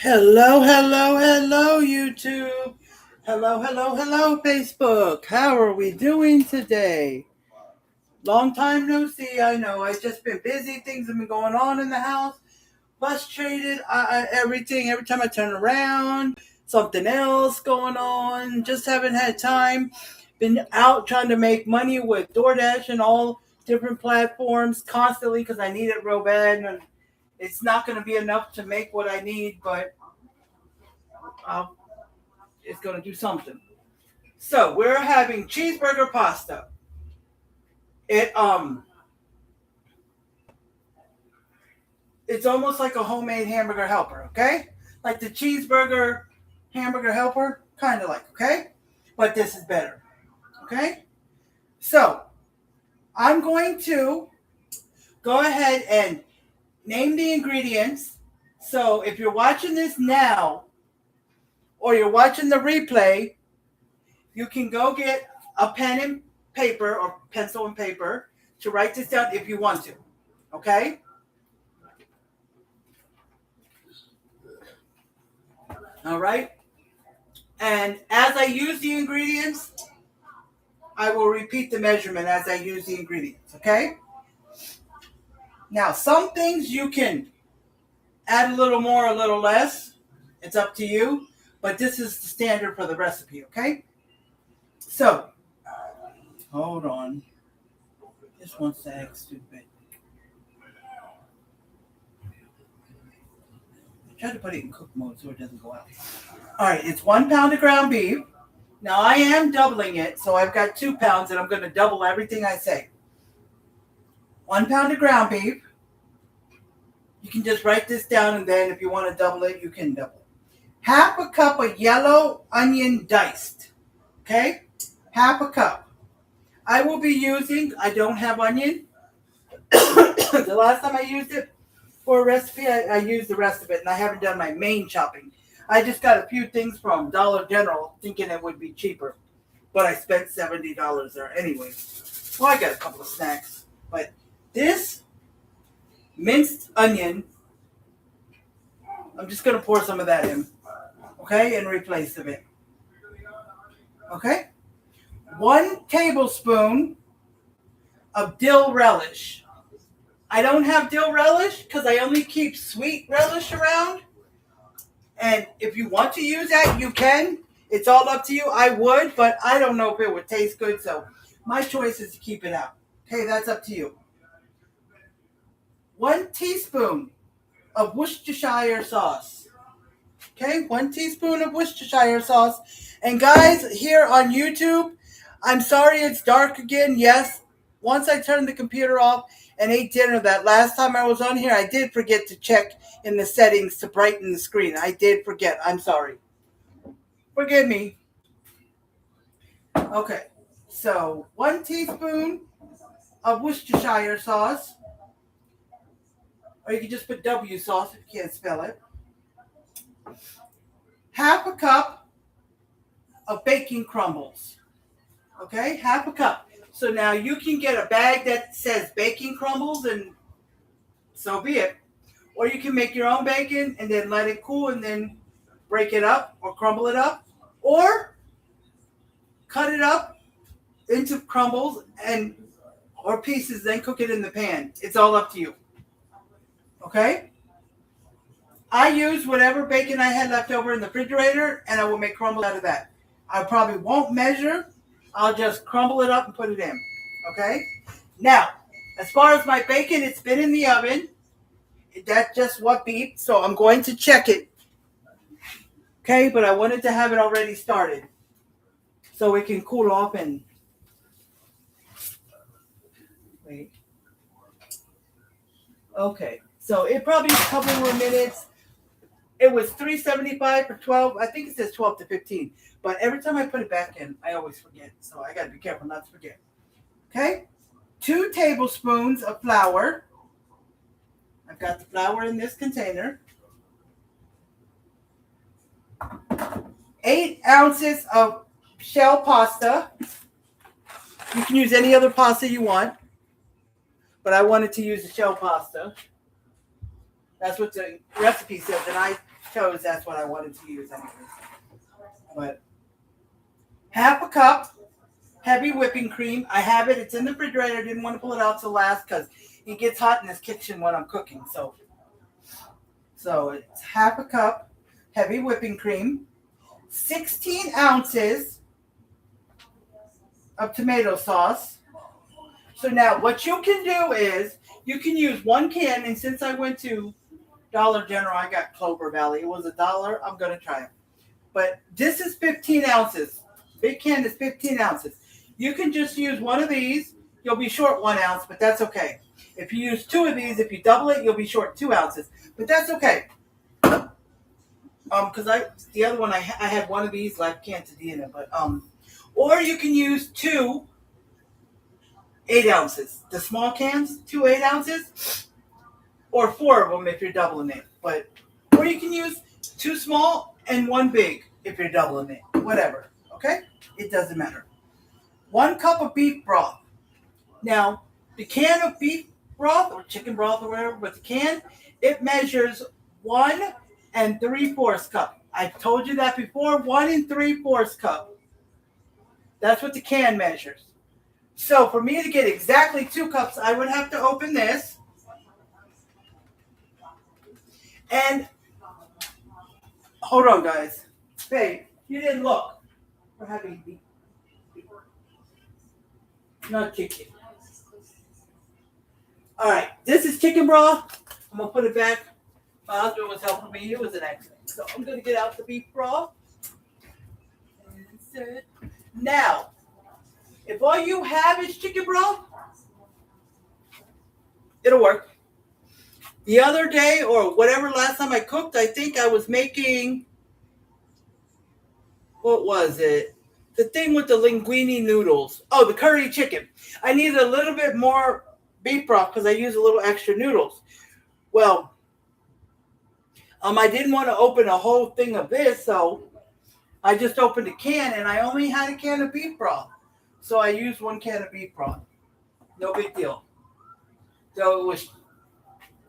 Hello, hello, hello, YouTube. Hello, hello, hello, Facebook. How are we doing today? Long time no see. I know. I've just been busy. Things have been going on in the house. Frustrated. Everything. Every time I turn around, something else going on. Just haven't had time. Been out trying to make money with DoorDash and all different platforms constantly because I need it real bad. And it's not going to be enough to make what I need, but I'll it's going to do something. So we're having cheeseburger pasta. It it's almost like a homemade hamburger helper, okay? Like the cheeseburger hamburger helper, kind of like, okay? But this is better, okay? So I'm going to go ahead and name the ingredients. So if you're watching this now or you're watching the replay, you can go get a pen and paper or pencil and paper to write this down if you want to. Okay? All right? And as I use the ingredients, I will repeat the measurement as I use the ingredients. Okay? Now, some things you can add a little more, a little less. It's up to you. But this is the standard for the recipe. Okay? So, hold on. This wants to act stupid. Try to put it in cook mode so it doesn't go out. All right, it's 1 pound of ground beef. Now I am doubling it, so I've got 2 pounds, and I'm going to double everything I say. 1 pound of ground beef. You can just write this down, and then if you want to double it, you can double it. Half a cup of yellow onion diced. Okay? Half a cup. I will be using, I don't have onion. The last time I used it for a recipe, I used the rest of it, and I haven't done my main chopping. I just got a few things from Dollar General thinking it would be cheaper, but I spent $70 there anyway. Well, I got a couple of snacks, but this minced onion, I'm just going to pour some of that in, okay, in replace of it. Okay? 1 tablespoon of dill relish. I don't have dill relish because I only keep sweet relish around. And if you want to use that, you can. It's all up to you. I would, but I don't know if it would taste good. So my choice is to keep it out. Okay, that's up to you. 1 teaspoon of Worcestershire sauce. Okay, 1 teaspoon of Worcestershire sauce. And guys, here on YouTube, I'm sorry it's dark again. Yes, once I turned the computer off and ate dinner that last time I was on here, I did forget to check in the settings to brighten the screen. I did forget. I'm sorry. Forgive me. Okay, so 1 teaspoon of Worcestershire sauce. Or you can just put W sauce if you can't spell it. Half a cup of baking crumbles. Okay, half a cup. So now you can get a bag that says baking crumbles and so be it. Or you can make your own bacon and then let it cool and then break it up or crumble it up. Or cut it up into crumbles and or pieces, then cook it in the pan. It's all up to you. Okay? I use whatever bacon I had left over in the refrigerator and I will make crumbles out of that. I probably won't measure. I'll just crumble it up and put it in. Okay? Now, as far as my bacon, it's been in the oven. That's just what beeped, so I'm going to check it. Okay, but I wanted to have it already started so it can cool off and wait. Okay, so it probably a couple more minutes. It was $3.75 for 12. I think it says 12 to 15. But every time I put it back in, I always forget. So I got to be careful not to forget. Okay, 2 tablespoons of flour. I've got the flour in this container. 8 ounces of shell pasta. You can use any other pasta you want, but I wanted to use the shell pasta. That's what the recipe says, and I because that's what I wanted to use anyways. But half a cup heavy whipping cream. I have it. It's in the refrigerator. I didn't want to pull it out till last because it gets hot in this kitchen when I'm cooking. So it's half a cup heavy whipping cream, 16 ounces of tomato sauce. So now what you can do is you can use one can, and since I went to Dollar General, I got Clover Valley. It was $1. I'm going to try it. But this is 15 ounces. Big can is 15 ounces. You can just use one of these. You'll be short 1 ounce, but that's okay. If you use two of these, if you double it, you'll be short 2 ounces. But that's okay. Because the other one I had one of these like cantadina, but or you can use 2 8-ounces. The small cans, 2 8-ounces, or 4 of them if you're doubling it. Or you can use 2 small and 1 big if you're doubling it. Whatever. Okay? It doesn't matter. 1 cup of beef broth. Now, the can of beef broth or chicken broth or whatever, but the can, it measures 1 3/4 cup. I've told you that before. 1 3/4 cup. That's what the can measures. So for me to get exactly 2 cups, I would have to open this. And hold on, guys. Hey, you didn't look. We're having beef. Not chicken. All right, this is chicken broth. I'm gonna put it back. My husband was helping me. It was an accident. So I'm gonna get out the beef broth. Now, if all you have is chicken broth, it'll work. The other day, or whatever last time I cooked, I think I was making, what was it? The thing with the linguine noodles. Oh, the curry chicken. I needed a little bit more beef broth because I use a little extra noodles. Well, I didn't want to open a whole thing of this, so I just opened a can, and I only had a can of beef broth. So I used 1 can of beef broth. No big deal. So it was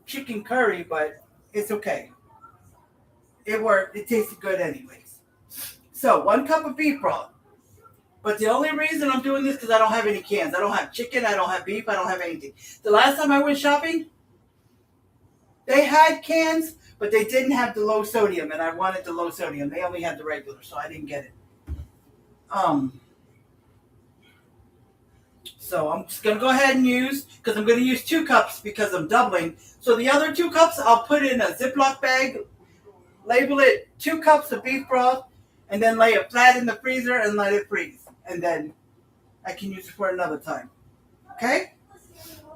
chicken curry, but it's okay. It worked. It tasted good anyways. So 1 cup of beef broth. But the only reason I'm doing this is because I don't have any cans. I don't have chicken. I don't have beef. I don't have anything. The last time I went shopping, they had cans, but they didn't have the low sodium, and I wanted the low sodium. They only had the regular, so I didn't get it. So I'm just going to go ahead and use, because I'm going to use 2 cups because I'm doubling. So the other 2 cups, I'll put in a Ziploc bag, label it 2 cups of beef broth, and then lay it flat in the freezer and let it freeze. And then I can use it for another time. Okay?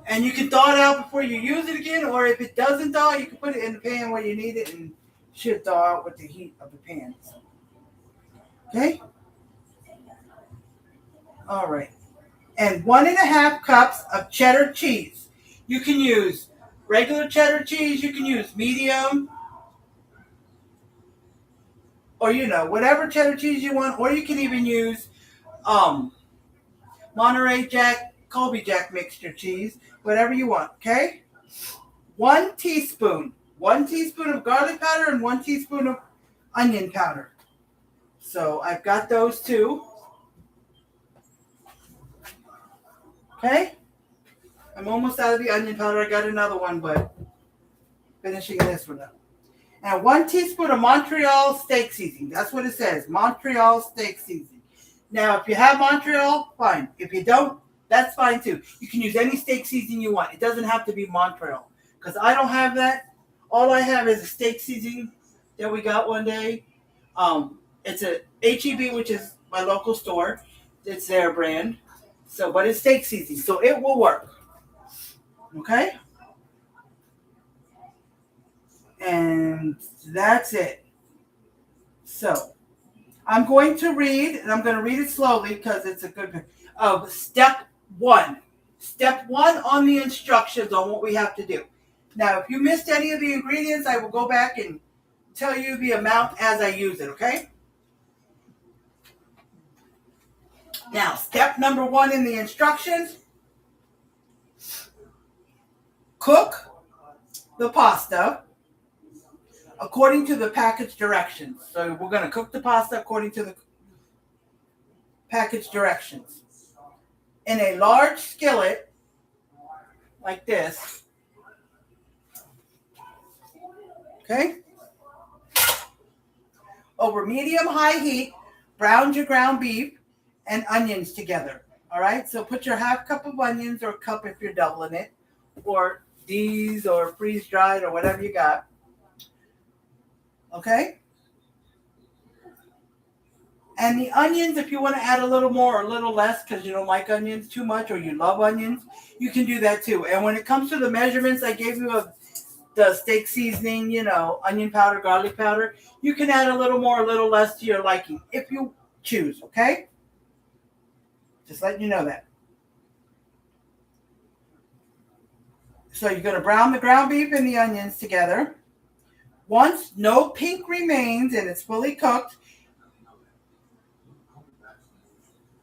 And you can thaw it out before you use it again, or if it doesn't thaw, you can put it in the pan where you need it, and it should thaw out with the heat of the pan. Okay? All right. And 1.5 cups of cheddar cheese. You can use regular cheddar cheese, you can use medium, or whatever cheddar cheese you want, or you can even use Monterey Jack, Colby Jack mixture cheese, whatever you want, okay? 1 teaspoon. 1 teaspoon of garlic powder and 1 teaspoon of onion powder. So I've got those 2. Okay? I'm almost out of the onion powder. I got another one, but finishing this one up. And 1 teaspoon of Montreal steak seasoning. That's what it says. Montreal steak seasoning. Now, if you have Montreal, fine. If you don't, that's fine too. You can use any steak seasoning you want. It doesn't have to be Montreal. Because I don't have that. All I have is a steak seasoning that we got one day. It's a H-E-B, which is my local store. It's their brand. So, but it's steak seasoning. So it will work. Okay? And that's it. So, I'm going to read, and I'm going to read it slowly because it's a good of step 1. Step 1 on the instructions on what we have to do. Now, if you missed any of the ingredients, I will go back and tell you the amount as I use it, okay? Now, step number 1 in the instructions. Cook the pasta according to the package directions. So we're going to cook the pasta according to the package directions. In a large skillet, like this, okay? Over medium-high heat, brown your ground beef and onions together. All right, so put your half cup of onions, or cup if you're doubling it, or these, or freeze-dried, or whatever you got. Okay? And the onions, if you want to add a little more or a little less because you don't like onions too much or you love onions, you can do that too. And when it comes to the measurements I gave you of the steak seasoning, onion powder, garlic powder, you can add a little more, a little less to your liking if you choose, okay? Just letting you know that. So you're going to brown the ground beef and the onions together. Once no pink remains and it's fully cooked,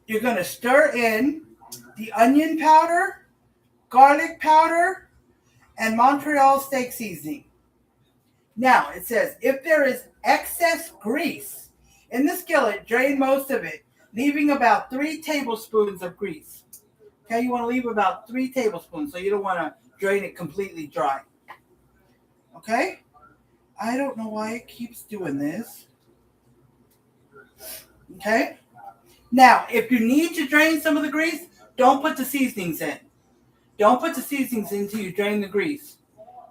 you're going to stir in the onion powder, garlic powder, and Montreal steak seasoning. Now, it says, if there is excess grease in the skillet, drain most of it, leaving about 3 tablespoons of grease. Okay, you want to leave about 3 tablespoons, so you don't want to drain it completely dry. Okay? I don't know why it keeps doing this. Okay? Now, if you need to drain some of the grease, don't put the seasonings in. Don't put the seasonings in until you drain the grease.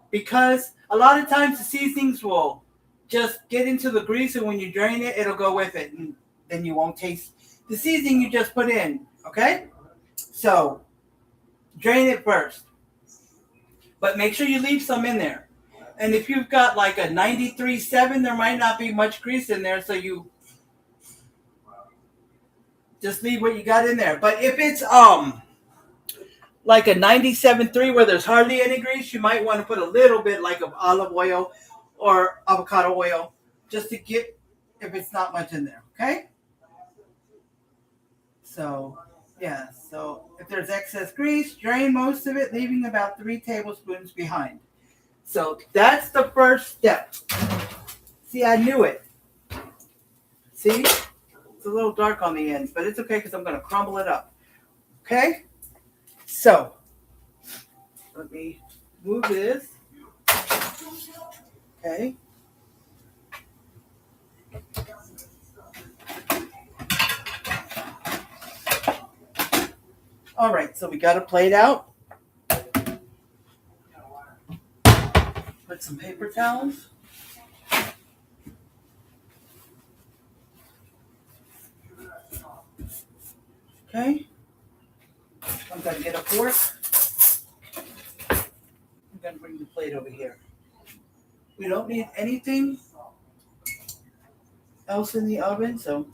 Because a lot of times the seasonings will just get into the grease, and when you drain it, it'll go with it. And then you won't taste the seasoning you just put in. Okay? So, drain it first. But make sure you leave some in there. And if you've got like a 93.7, there might not be much grease in there, so you just leave what you got in there. But if it's like a 97.3 where there's hardly any grease, you might want to put a little bit like of olive oil or avocado oil just to get, if it's not much in there, okay? So, yeah, so if there's excess grease, drain most of it, leaving about 3 tablespoons behind. So that's the first step. See, I knew it. See? It's a little dark on the ends, but it's okay because I'm going to crumble it up. Okay? So, let me move this. Okay. All right, so we got a plate out. Put some paper towels. Okay. I'm going to get a fork. I'm going to bring the plate over here. We don't need anything else in the oven, so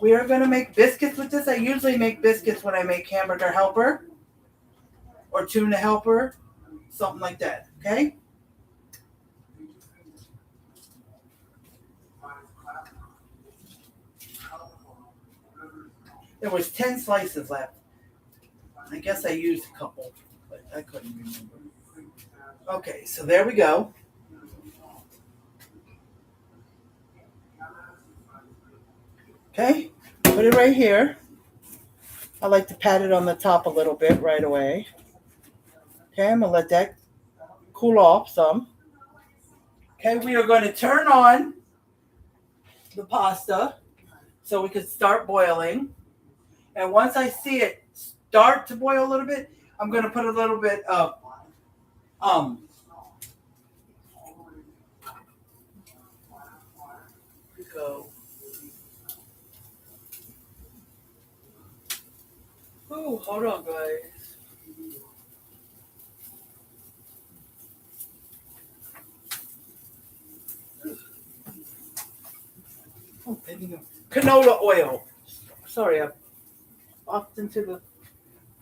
we are going to make biscuits with this. I usually make biscuits when I make hamburger helper or tuna helper, something like that, okay? There was 10 slices left. I guess I used a couple, but I couldn't remember. Okay, so there we go. Okay, put it right here. I like to pat it on the top a little bit right away. Okay, I'm going to let that cool off some. Okay, we are going to turn on the pasta so we can start boiling. And once I see it start to boil a little bit, I'm going to put a little bit of go. Oh, hold on, guys. Oh, canola oil. Sorry, I'm off into the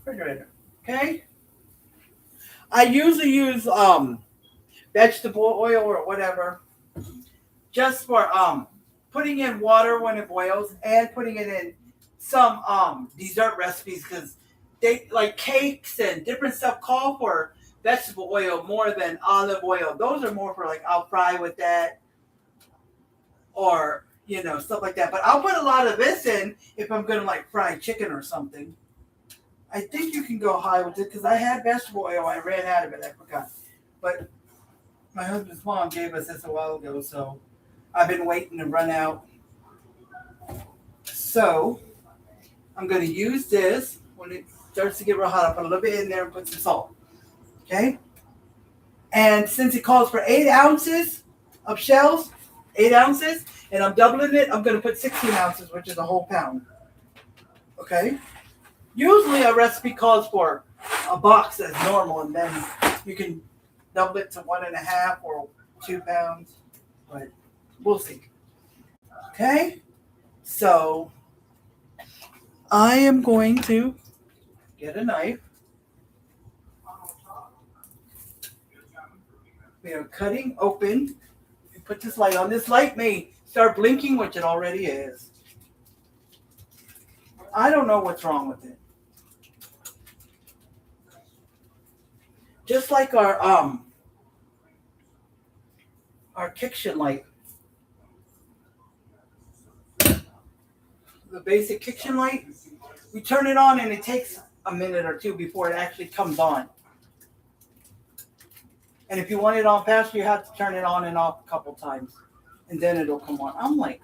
refrigerator. Okay. I usually use vegetable oil or whatever, just for putting in water when it boils and putting it in some dessert recipes, because they like cakes and different stuff call for vegetable oil more than olive oil. Those are more for like I'll fry with that, or stuff like that. But I'll put a lot of this in if I'm gonna like fry chicken or something. I think you can go high with it because I had vegetable oil. I ran out of it. I forgot. But my husband's mom gave us this a while ago, so I've been waiting to run out. So I'm going to use this when it starts to get real hot. I'll put a little bit in there and put some salt. Okay? And since it calls for 8 ounces of shells, 8 ounces, and I'm doubling it, I'm going to put 16 ounces, which is a whole pound. Okay? Usually a recipe calls for a box as normal, and then you can double it to 1.5 or 2 pounds, but we'll see. Okay? So I am going to get a knife. We are cutting open. We put this light on. This light may start blinking, which it already is. I don't know what's wrong with it. Just like our kitchen light. The basic kitchen light. We turn it on and it takes a minute or two before it actually comes on. And if you want it on faster, you have to turn it on and off a couple times. And then it'll come on. I'm like,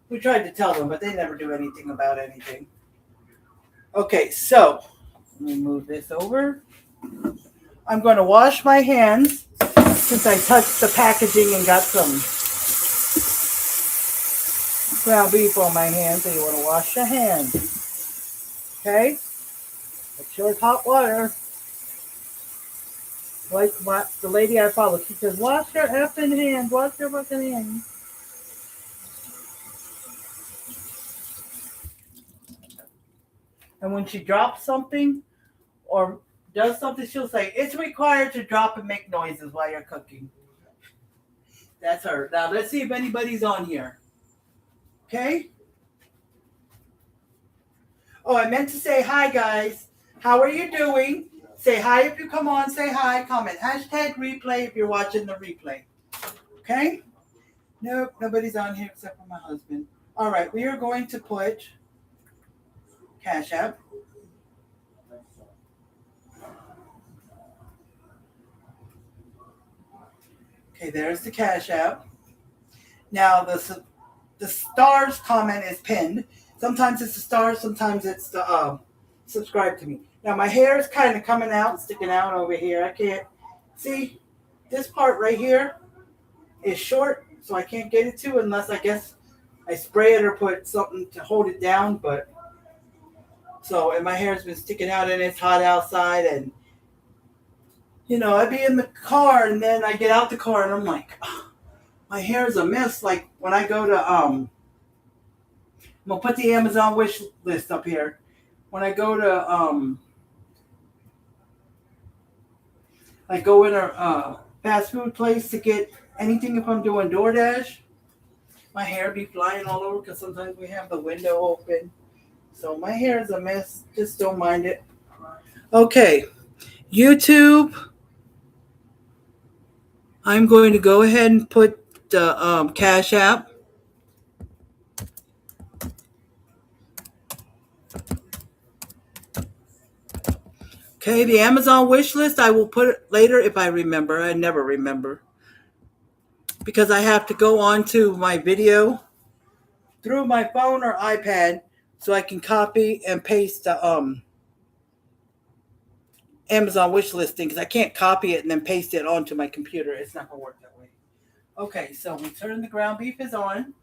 we tried to tell them, but they never do anything about anything. Okay, so let me move this over. I'm going to wash my hands since I touched the packaging and got some ground beef on my hands. So you want to wash your hands. Okay? Make sure it's hot water. Like the lady I follow, she says, wash your effing hands. Wash your fucking hands. And when she drops something or does something, she'll say, it's required to drop and make noises while you're cooking. That's her. Now, let's see if anybody's on here. Okay? Oh, I meant to say hi, guys. How are you doing? Say hi if you come on. Say hi. Comment. Hashtag replay if you're watching the replay. Okay? Nope, nobody's on here except for my husband. All right, we are going to put Cash App. Okay, there's the Cash App. Now, the stars comment is pinned. Sometimes it's the stars, sometimes it's the subscribe to me. Now, my hair is kind of coming out, sticking out over here. I can't see this part right here is short, so I can't get it to unless I guess I spray it or put something to hold it down. But so, and my hair's been sticking out and it's hot outside, and I'd be in the car and then I get out the car and I'm like, oh, my hair is a mess. Like when I go to I'm gonna put the Amazon wish list up here. When I go to I go in a fast food place to get anything if I'm doing DoorDash, my hair be flying all over because sometimes we have the window open. So my hair is a mess. Just don't mind it. Okay. YouTube. I'm going to go ahead and put the Cash App. Okay, the Amazon wish list, I will put it later if I remember. I never remember. Because I have to go on to my video through my phone or iPad so I can copy and paste the Amazon wish listing because I can't copy it and then paste it onto my computer. It's not going to work that way. Okay, so we turn the ground beef is on.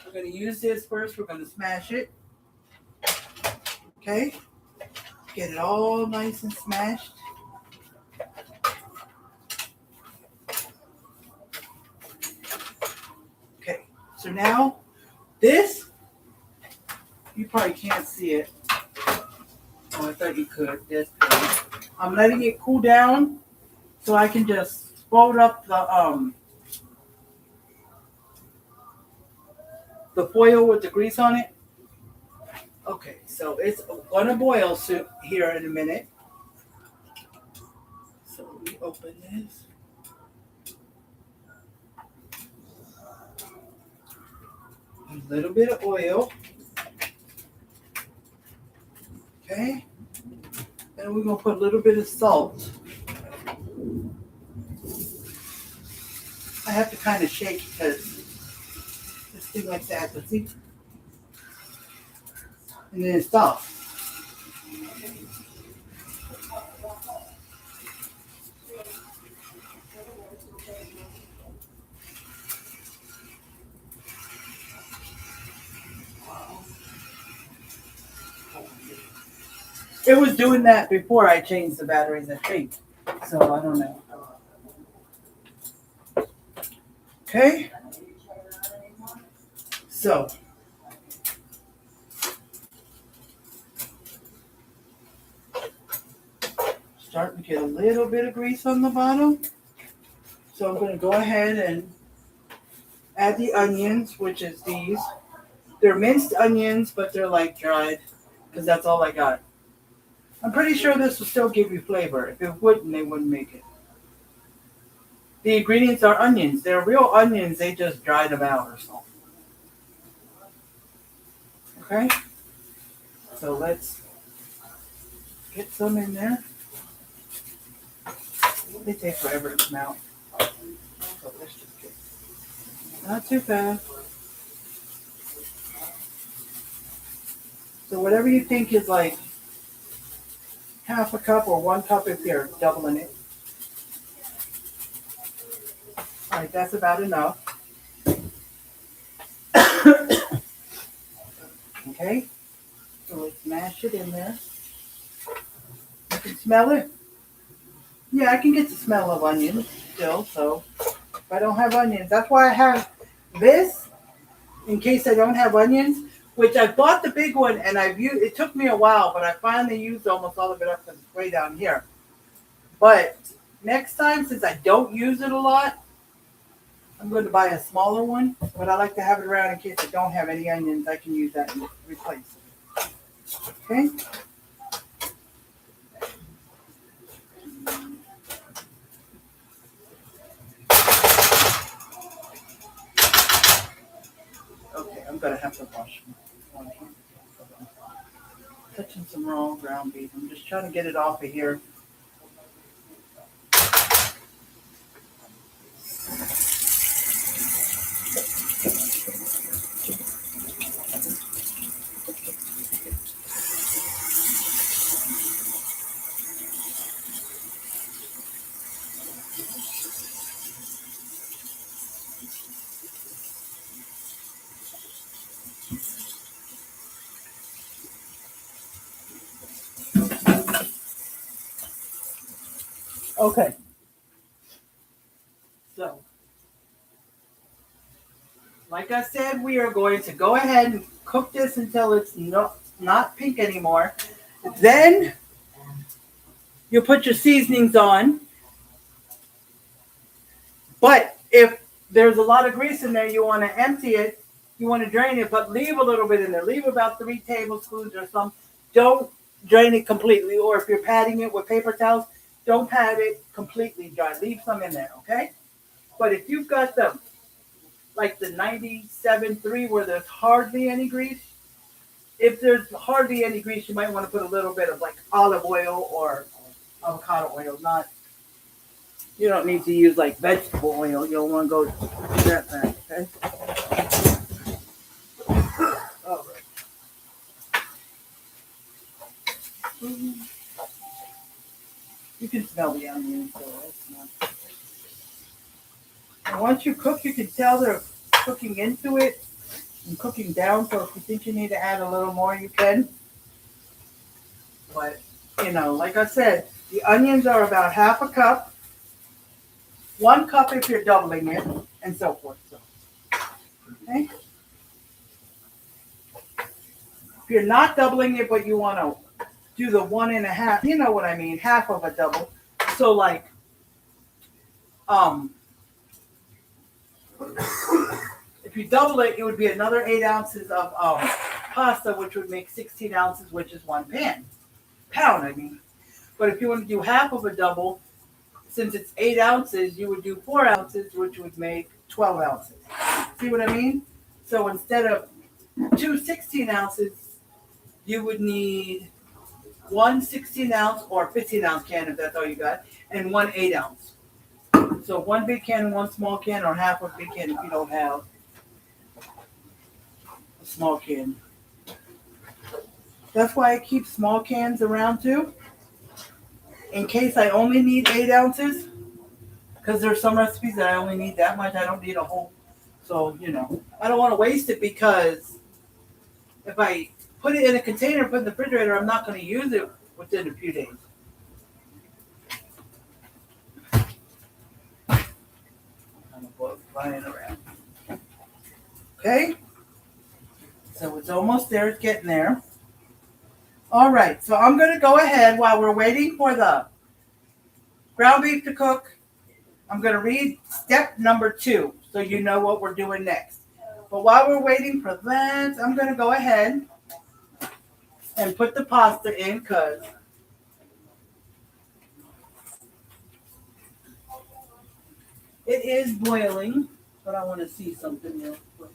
We're going to use this first. We're going to smash it. Okay. Get it all nice and smashed. Okay, so now this, you probably can't see it. Oh, I thought you could. That's good. I'm letting it cool down so I can just fold up the foil with the grease on it. Okay, so it's gonna boil here in a minute. So we open this. little bit of oil. Okay. And we're going to put a little bit of salt. I have to kind of shake because this thing like that, but see? And then it stops. It was doing that before I changed the batteries, I think. So I don't know. Okay. So starting to get a little bit of grease on the bottom. So I'm going to go ahead and add the onions, which is these. They're minced onions, but they're like dried because that's all I got. I'm pretty sure this will still give you flavor. If it wouldn't, they wouldn't make it. The ingredients are onions. They're real onions. They just dried them out or something. Okay? So let's get some in there. They take forever to come out. So let's just get not too fast. So whatever you think is like half a cup or 1 cup if you're doubling it. All right, that's about enough. Okay, so let's mash it in there. You can smell it. Yeah, I can get the smell of onions still, so if I don't have onions, that's why I have this in case I don't have onions, which I bought the big one and I've used. It took me a while, but I finally used almost all of it up because it's way down here. But next time, since I don't use it a lot, I'm going to buy a smaller one, but I like to have it around in case I don't have any onions. I can use that and replace it. Okay? Okay, I'm going to have to wash one here. Touching some raw ground beef. I'm just trying to get it off of here. Okay. So, like I said, we are going to go ahead and cook this until it's not pink anymore. Then you put your seasonings on. But if there's a lot of grease in there, you want to empty it. You want to drain it, but leave a little bit in there. Leave about 3 tablespoons or something. Don't drain it completely. Or if you're patting it with paper towels, don't pat it completely dry. Leave some in there, okay? But if you've got the like the 97.3 where there's hardly any grease, if there's hardly any grease, you might want to put a little bit of like olive oil or avocado oil. Not, you don't need to use like vegetable oil. You don't want to go that fast, okay? All right. You can smell the onions, so it's not. And once you cook, you can tell they're cooking into it and cooking down. So if you think you need to add a little more, you can. But, like I said, the onions are about half a cup, 1 cup if you're doubling it, and so forth. So, okay. If you're not doubling it, but you want to do the 1.5, you know what I mean, half of a double. So like, if you double it, it would be another 8 ounces of pasta, which would make 16 ounces, which is 1 pound, I mean. But if you want to do half of a double, since it's 8 ounces, you would do 4 ounces, which would make 12 ounces. See what I mean? So instead of two 16 ounces, you would need one 16-ounce or 15-ounce can if that's all you got, and one 8-ounce. So one big can and one small can, or half a big can if you don't have a small can. That's why I keep small cans around too, in case I only need 8 ounces. Because there's some recipes that I only need that much. I don't need a whole. So, I don't want to waste it, because if I put it in a container, put it in the refrigerator, I'm not going to use it within a few days. Kind of flying around. Okay? So it's almost there. It's getting there. All right. So I'm going to go ahead while we're waiting for the ground beef to cook. I'm going to read step number 2 so you know what we're doing next. But while we're waiting for that, I'm going to go ahead and put the pasta in, because it is boiling, but I want to see something real quick.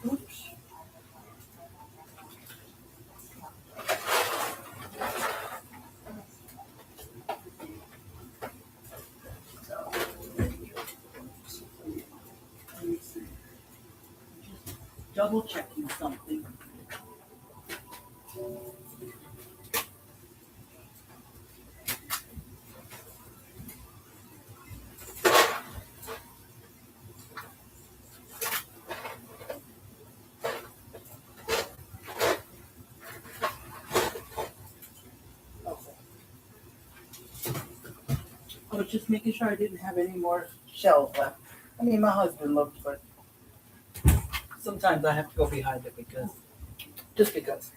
Oops. Let me see. Just double checking something. I was just making sure I didn't have any more shells left. I mean, my husband looked, but sometimes I have to go behind it just because.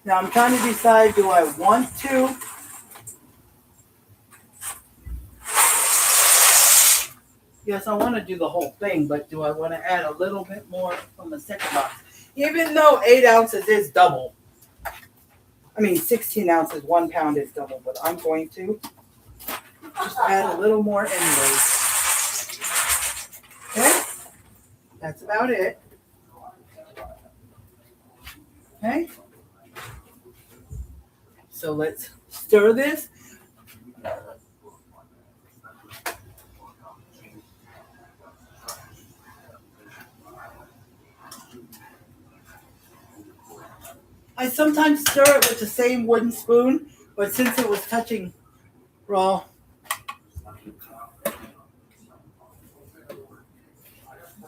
Now I'm trying to decide, do I want to yes, I want to do the whole thing, but do I want to add a little bit more from the second box? Even though 8 ounces is double. 16 ounces, 1 pound is double, but I'm going to just add a little more anyway. Okay? That's about it. Okay? So let's stir this. I sometimes stir it with the same wooden spoon, but since it was touching raw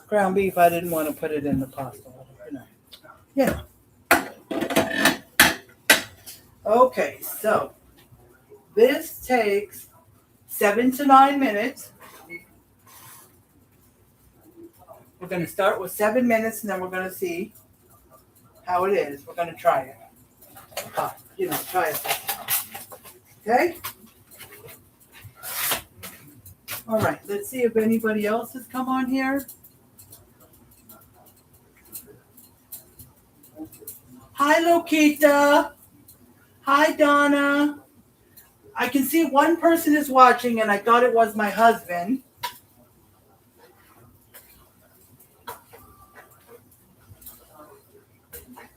ground beef, I didn't want to put it in the pasta. Yeah. Okay, so this takes 7 to 9 minutes. We're going to start with 7 minutes, and then we're going to see how it is. We're going to try it. Try it. Okay? All right, let's see if anybody else has come on here. Hi, Lokita. Hi, Donna. I can see one person is watching, and I thought it was my husband.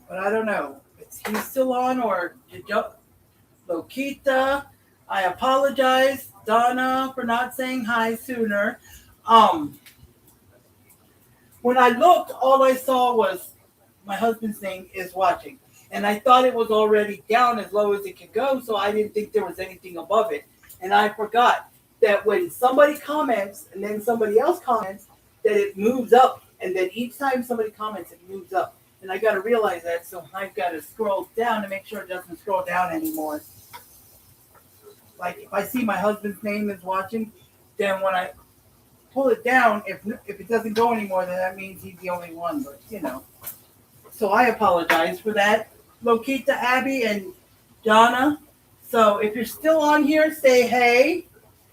But I don't know. Is he still on, or did you? Lokita, I apologize, Donna, for not saying hi sooner. When I looked, all I saw was my husband's name is watching. And I thought it was already down as low as it could go, so I didn't think there was anything above it. And I forgot that when somebody comments and then somebody else comments, that it moves up. And then each time somebody comments, it moves up. And I got to realize that, so I've got to scroll down to make sure it doesn't scroll down anymore. Like if I see my husband's name is watching, then when I pull it down, if it doesn't go anymore, then that means he's the only one. But so I apologize for that, Lokita, Abby, and Donna. So if you're still on here, say hey.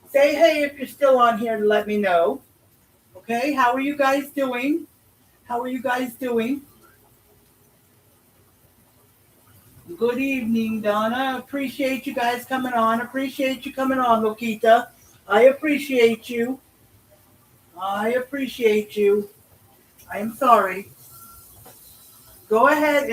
Say hey if you're still on here and let me know. Okay, how are you guys doing? How are you guys doing? Good evening, Donna. Appreciate you guys coming on. Appreciate you coming on, Lokita. I appreciate you. I appreciate you. I am sorry. Go ahead.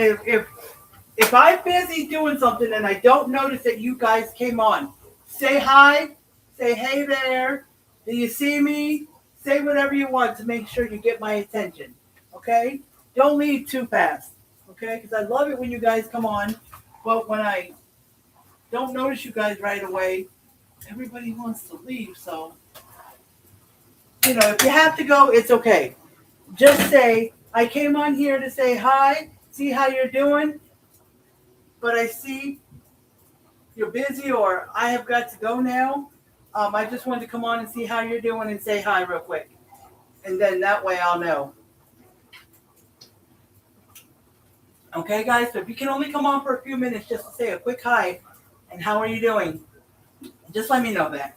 If I'm busy doing something and I don't notice that you guys came on, say hi. Say hey there. Do you see me? Say whatever you want to make sure you get my attention. Okay? Don't leave too fast. Okay? Because I love it when you guys come on, but when I don't notice you guys right away, everybody wants to leave. So, if you have to go, it's okay. Just say, I came on here to say hi, see how you're doing, but I see you're busy or I have got to go now. I just wanted to come on and see how you're doing and say hi real quick. And then that way I'll know. Okay, guys? So if you can only come on for a few minutes just to say a quick hi and how are you doing, just let me know that.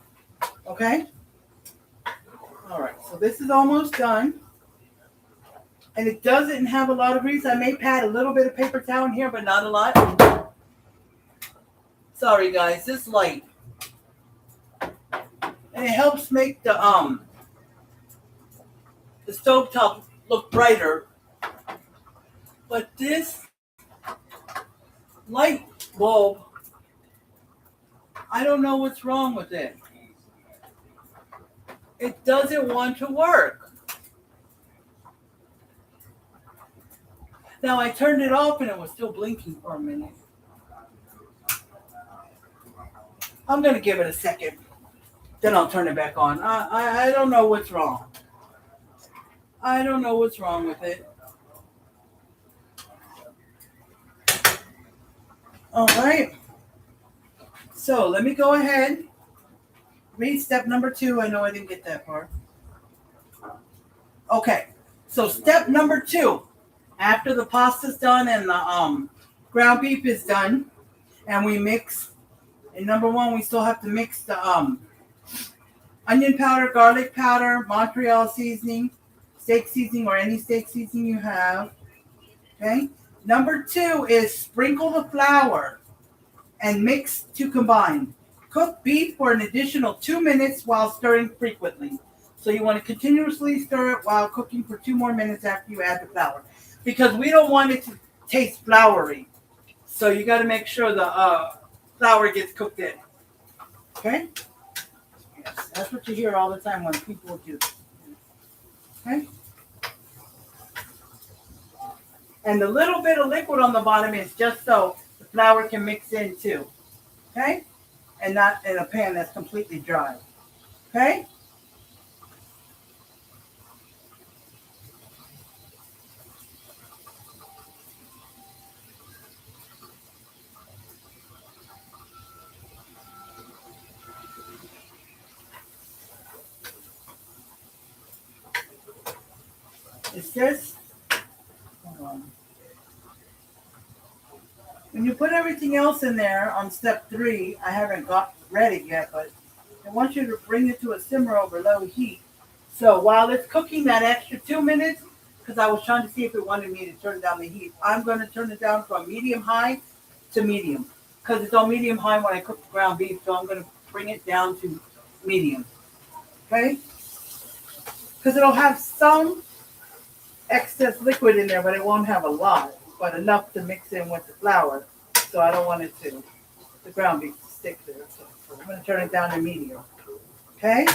Okay? All right. So this is almost done. And it doesn't have a lot of grease. I may pat a little bit of paper towel in here, but not a lot. Sorry, guys. This light. And it helps make the stovetop look brighter. But this light bulb, I don't know what's wrong with it. It doesn't want to work. Now I turned it off and it was still blinking for a minute. I'm going to give it a second. Then I'll turn it back on. I don't know what's wrong. I don't know what's wrong with it. All right. So let me go ahead. Read step number 2. I know I didn't get that far. Okay. So step number 2. After the pasta's done and the ground beef is done, and we mix. And number 1, we still have to mix the onion powder, garlic powder, Montreal seasoning, steak seasoning, or any steak seasoning you have. Okay. Number 2 is sprinkle the flour and mix to combine. Cook beef for an additional 2 minutes while stirring frequently. So you want to continuously stir it while cooking for 2 more minutes after you add the flour. Because we don't want it to taste floury. So you got to make sure the flour gets cooked in. Okay? Yes, that's what you hear all the time when people do. Okay? And the little bit of liquid on the bottom is just so the flour can mix in too. Okay? And not in a pan that's completely dry. Okay? It's just, hold on. When you put everything else in there on step 3, I haven't got ready yet, but I want you to bring it to a simmer over low heat. So while it's cooking that extra 2 minutes, because I was trying to see if it wanted me to turn down the heat, I'm going to turn it down from medium high to medium. Because it's on medium high when I cook the ground beef, so I'm going to bring it down to medium. Okay? Because it'll have some excess liquid in there, but it won't have a lot, but enough to mix in with the flour. So I don't want it to, the ground beef to stick there. So I'm going to turn it down to medium. Okay?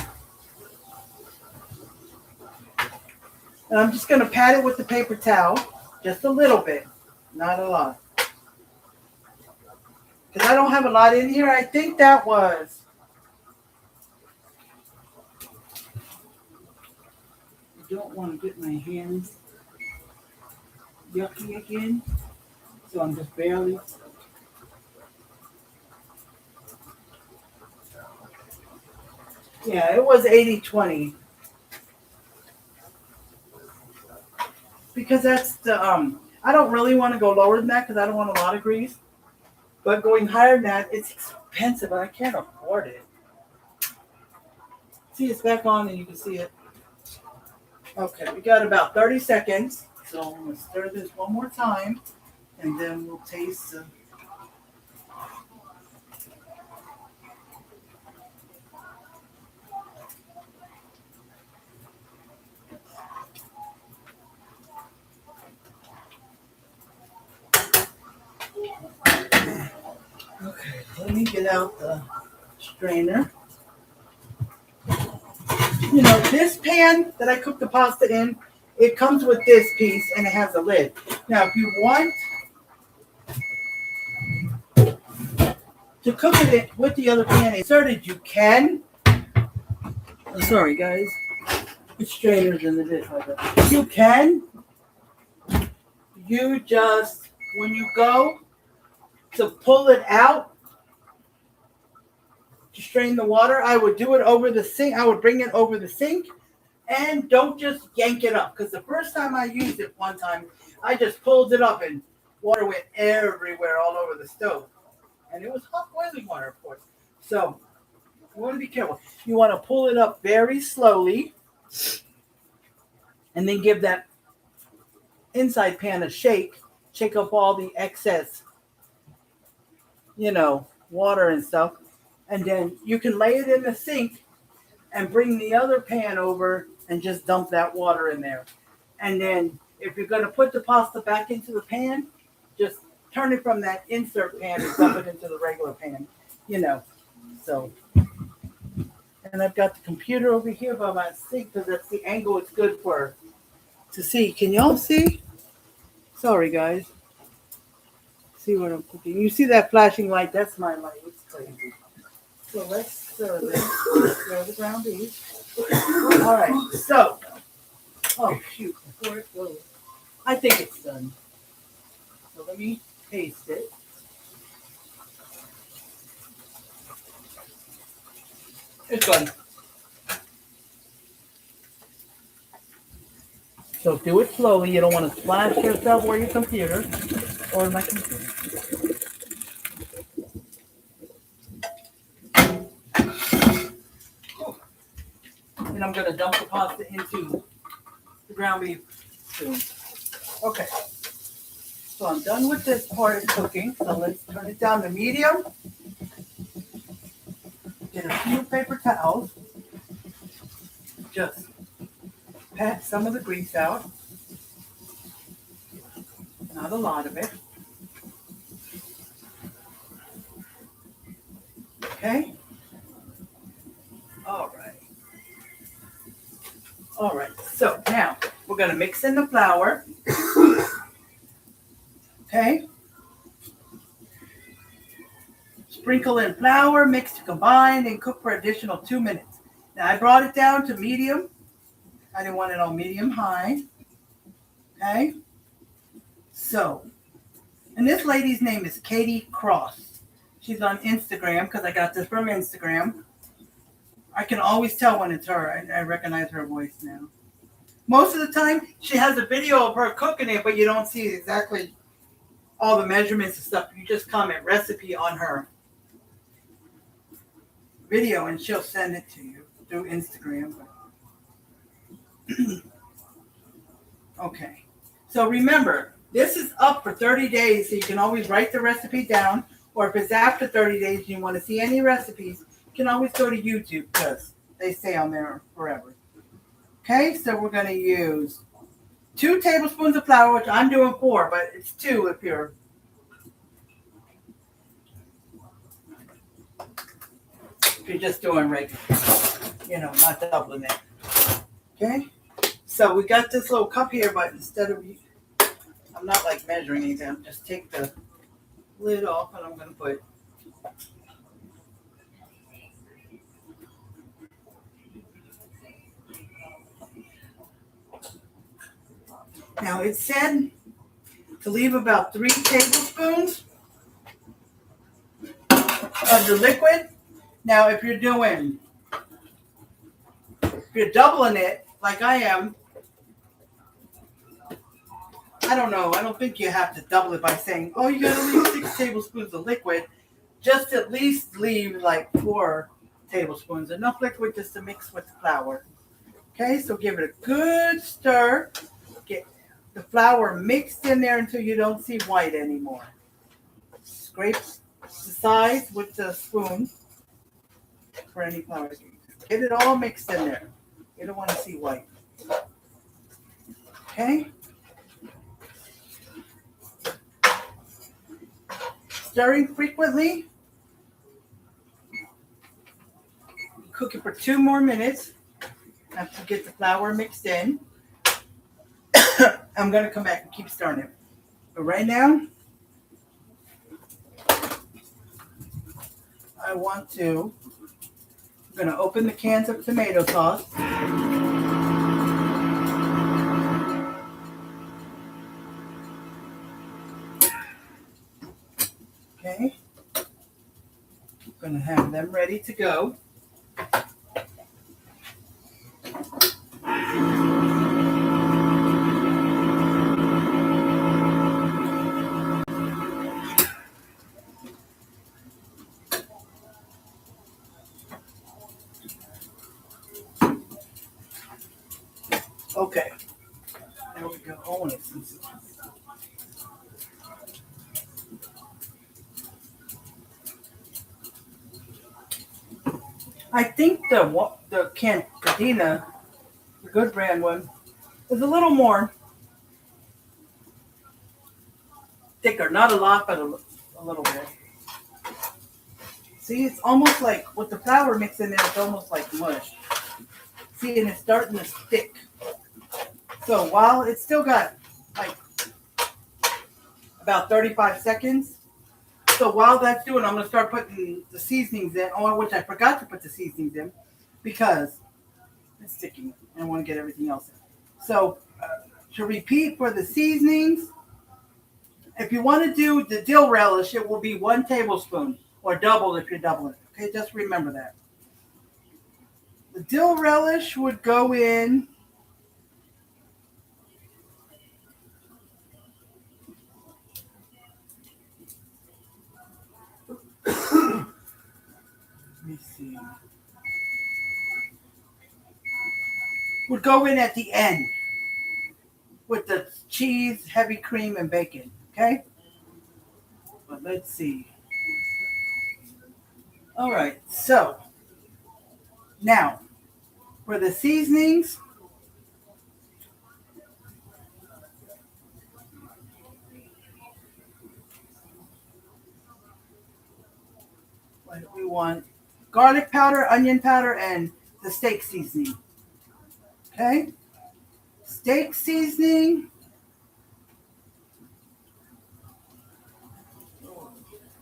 And I'm just going to pat it with the paper towel, just a little bit, not a lot. Because I don't have a lot in here. I think that was, I don't want to get my hands yucky again. So I'm just barely. Yeah, it was 80-20. Because that's the, I don't really want to go lower than that because I don't want a lot of grease. But going higher than that, it's expensive and I can't afford it. See, it's back on and you can see it. Okay, we got about 30 seconds. So I'm going to stir this one more time and then we'll taste the. Let me get out the strainer. You know, this pan that I cook the pasta in, it comes with this piece and it has a lid. Now, if you want to cook it with the other pan inserted, you can. Oh, sorry, guys. The strainer's in the dishwasher. You can. You just, when you go to pull it out, to strain the water, I would do it over the sink. I would bring it over the sink. And don't just yank it up. Because the first time I used it one time, I just pulled it up and water went everywhere all over the stove. And it was hot boiling water, of course. So you want to be careful. You want to pull it up very slowly. And then give that inside pan a shake. Shake up all the excess, water and stuff. And then you can lay it in the sink and bring the other pan over and just dump that water in there. And then if you're going to put the pasta back into the pan, just turn it from that insert pan and dump it into the regular pan, So, and I've got the computer over here by my sink because that's the angle it's good for to see. Can y'all see? Sorry, guys. See what I'm cooking. You see that flashing light? That's my light. It's crazy. So let's serve it. Serve the ground beef. All right. So, shoot. Before it goes, I think it's done. So let me taste it. It's done. So do it slowly. You don't want to splash yourself or your computer or my computer. And I'm going to dump the pasta into the ground beef soon. Okay. So I'm done with this part of cooking. So let's turn it down to medium. Get a few paper towels. Just pat some of the grease out. Not a lot of it. Okay. All right. All right. So now we're going to mix in the flour. Okay. Sprinkle in flour, mix to combine, and cook for additional 2 minutes. Now I brought it down to medium. I didn't want it on medium high. Okay. So, and this lady's name is Katie Cross. She's on Instagram because I got this from Instagram. I can always tell when it's her. I recognize her voice now. Most of the time, she has a video of her cooking it, but you don't see exactly all the measurements and stuff. You just comment recipe on her video, and she'll send it to you through Instagram. Okay. So remember, this is up for 30 days, so you can always write the recipe down, or if it's after 30 days and you want to see any recipes, you can always go to YouTube because they stay on there forever. Okay, so we're going to use 2 tablespoons of flour, which I'm doing 4, but it's 2 if you're just doing regular, not doubling it. Okay, so we got this little cup here, but instead of, I'm not like measuring anything, I'm just take the lid off and I'm going to put now it said to leave about 3 tablespoons of the liquid. Now if you're doubling it like I am, I don't know. I don't think you have to double it by saying, oh, you got to leave 6 tablespoons of liquid. Just at least leave like 4 tablespoons. Enough liquid just to mix with the flour. Okay, so give it a good stir. Get the flour mixed in there until you don't see white anymore. Scrape the sides with the spoon for any flour. Get it all mixed in there. You don't want to see white. Okay. Stirring frequently cook it for 2 more minutes after get the flour mixed in. I'm going to come back and keep stirring it. But right now, I'm going to open the cans of tomato sauce. Okay. I'm going to have them ready to go. Okay. There we go. Oh, I think the Cadena, the good brand one, is a little more thicker. Not a lot, but a little bit. See, it's almost like with the flour mixed in there, it's almost like mush. See, and it's starting to stick. So while it's still got like about 35 seconds. So while that's doing, I'm going to start putting the seasonings in, which I forgot to put the seasonings in because it's sticking. I want to get everything else in. So to repeat for the seasonings, if you want to do the dill relish, it will be 1 tablespoon or double if you're doubling it. Okay, just remember that. The dill relish would go in let me see. Would go in at the end with the cheese, heavy cream, and bacon. Okay? But let's see. All right, so now for the seasonings, we want garlic powder, onion powder, and the steak seasoning. Okay? Steak seasoning.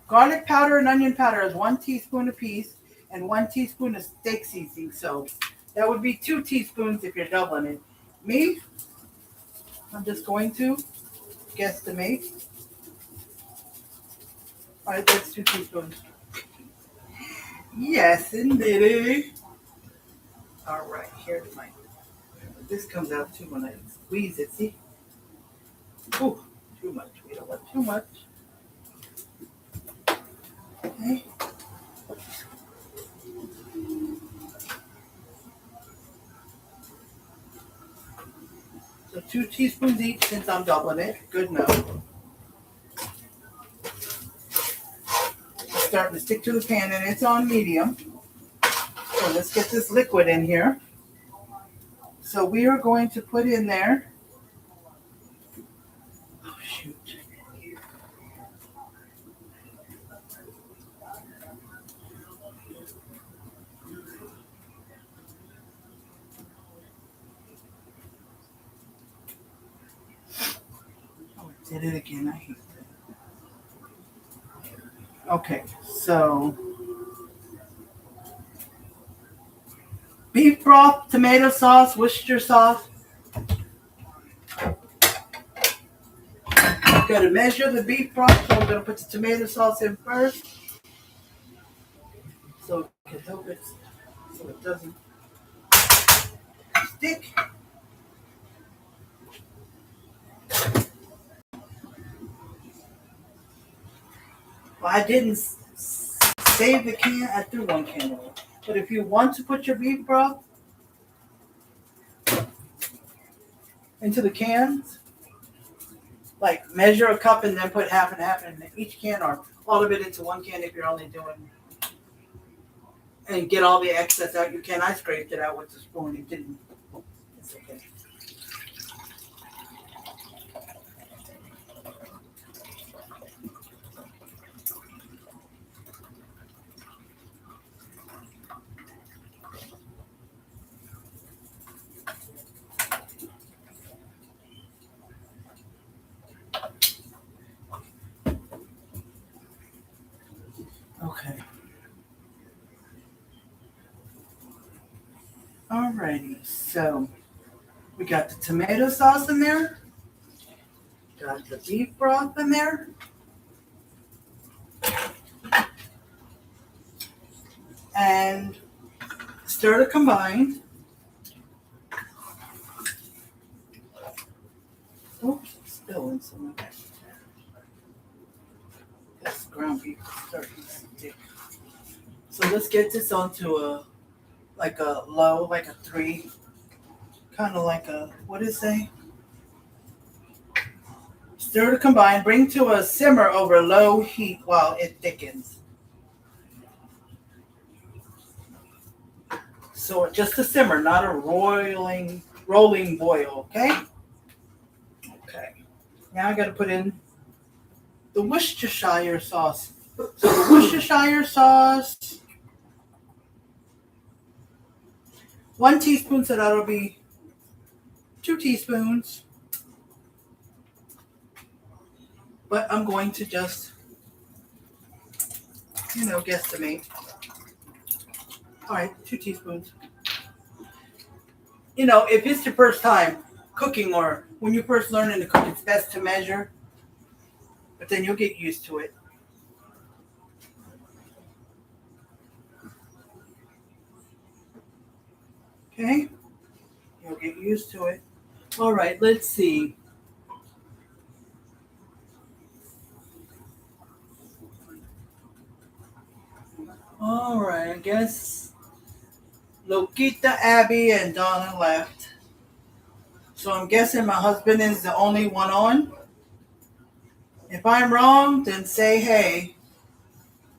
Garlic powder and onion powder is 1 teaspoon apiece and 1 teaspoon of steak seasoning. So that would be 2 teaspoons if you're doubling it. Me, I'm just going to guesstimate. All right, that's 2 teaspoons. Yes, indeed. All right, here's my. This comes out too when I squeeze it. See? Ooh, too much. We don't want too much. Okay. So 2 teaspoons each since I'm doubling it. Good enough. It's starting to stick to the pan and it's on medium. So let's get this liquid in here. So we are going to put in there. Oh, shoot. Oh, I did it again. I hate that. Okay, so beef broth, tomato sauce, Worcestershire sauce. Got to measure the beef broth, so I'm going to put the tomato sauce in first. So it can help it so it doesn't stick. Well, I didn't save the can. I threw 1 can away. But if you want to put your beef broth into the cans, like measure a cup and then put half and half in each can, or all of it into 1 can if you're only doing, and get all the excess out you can. I scraped it out with the spoon. It didn't. It's okay. Alrighty, so we got the tomato sauce in there, got the beef broth in there, and stir to combine. Oops, I'm spilling some of that. This ground beef is starting to stick. So let's get this onto a low, like a 3, kind of like a, what is it? Stir to combine, bring to a simmer over low heat while it thickens. So just a simmer, not a rolling boil, okay? Okay. Now I got to put in the Worcestershire sauce. So the Worcestershire sauce, 1 teaspoon, so that'll be 2 teaspoons. But I'm going to just, guesstimate. All right, 2 teaspoons. If it's your first time cooking or when you're first learning to cook, it's best to measure. But then you'll get used to it. Okay? You'll get used to it. All right, let's see. All right, I guess Loquita, Abby, and Donna left. So I'm guessing my husband is the only one on. If I'm wrong, then say hey.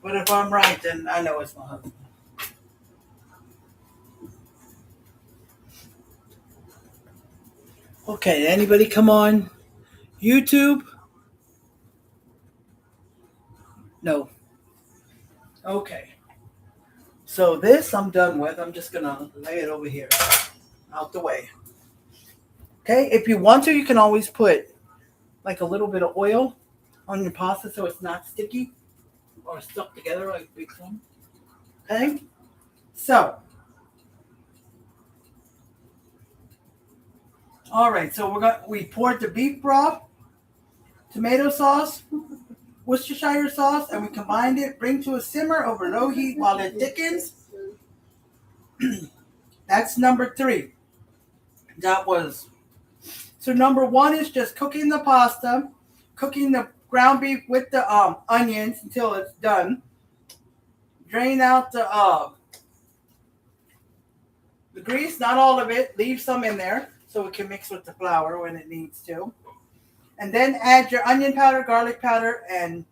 But if I'm right, then I know it's my husband. Okay, anybody come on YouTube? No. Okay. So this I'm done with. I'm just going to lay it over here, out the way. Okay, if you want to, you can always put like a little bit of oil on your pasta so it's not sticky or stuck together like big one. Okay, so all right, so we poured the beef broth, tomato sauce, Worcestershire sauce, and we combined it. Bring to a simmer over low heat while it thickens. That's number 3. So number 1 is just cooking the pasta, cooking the ground beef with the onions until it's done. Drain out the grease, not all of it. Leave some in there so it can mix with the flour when it needs to. And then add your onion powder, garlic powder, and